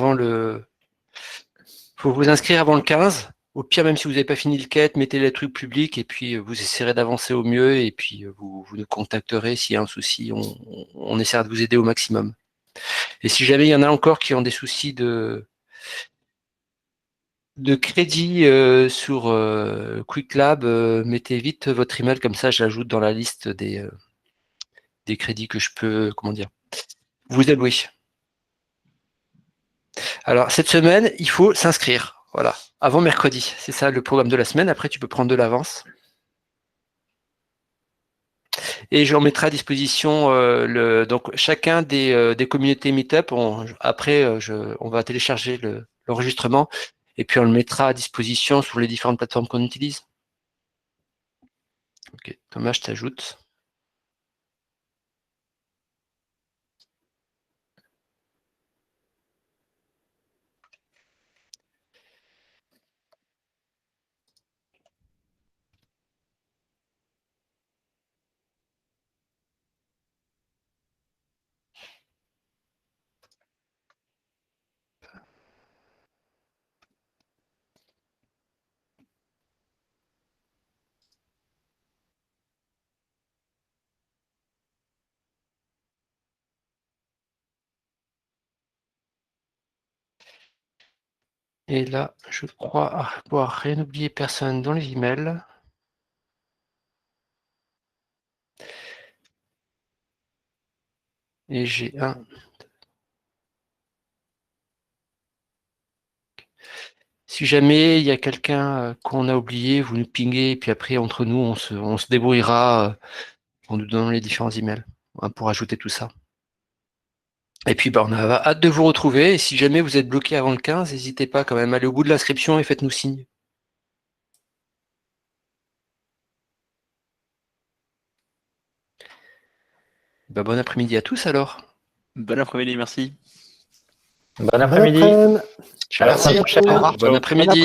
faut vous inscrire avant le 15. Au pire, même si vous n'avez pas fini le quête, mettez les trucs publics et puis vous essaierez d'avancer au mieux et puis vous nous contacterez s'il y a un souci. On essaiera de vous aider au maximum. Et si jamais il y en a encore qui ont des soucis de crédit sur QuickLab, mettez vite votre email, comme ça je l'ajoute dans la liste des crédits que je peux, vous allouer. Alors, cette semaine, il faut s'inscrire. Voilà, avant mercredi. C'est ça le programme de la semaine. Après, tu peux prendre de l'avance. Et j'en mettrai à disposition donc chacun des communautés Meetup. Après, on va télécharger l'enregistrement et puis on le mettra à disposition sur les différentes plateformes qu'on utilise. Ok, Thomas, je t'ajoute. Et là, je crois avoir rien oublié personne dans les emails. Et j'ai un. Si jamais il y a quelqu'un qu'on a oublié, vous nous pinguez, et puis après, entre nous, on se débrouillera en nous donnant les différents emails pour ajouter tout ça. Et puis, on a hâte de vous retrouver. Et si jamais vous êtes bloqué avant le 15, n'hésitez pas quand même à aller au bout de l'inscription et faites-nous signe. Bon après-midi à tous alors. Bon après-midi, merci. Bon après-midi. Ciao. Merci à tous. Bon après-midi.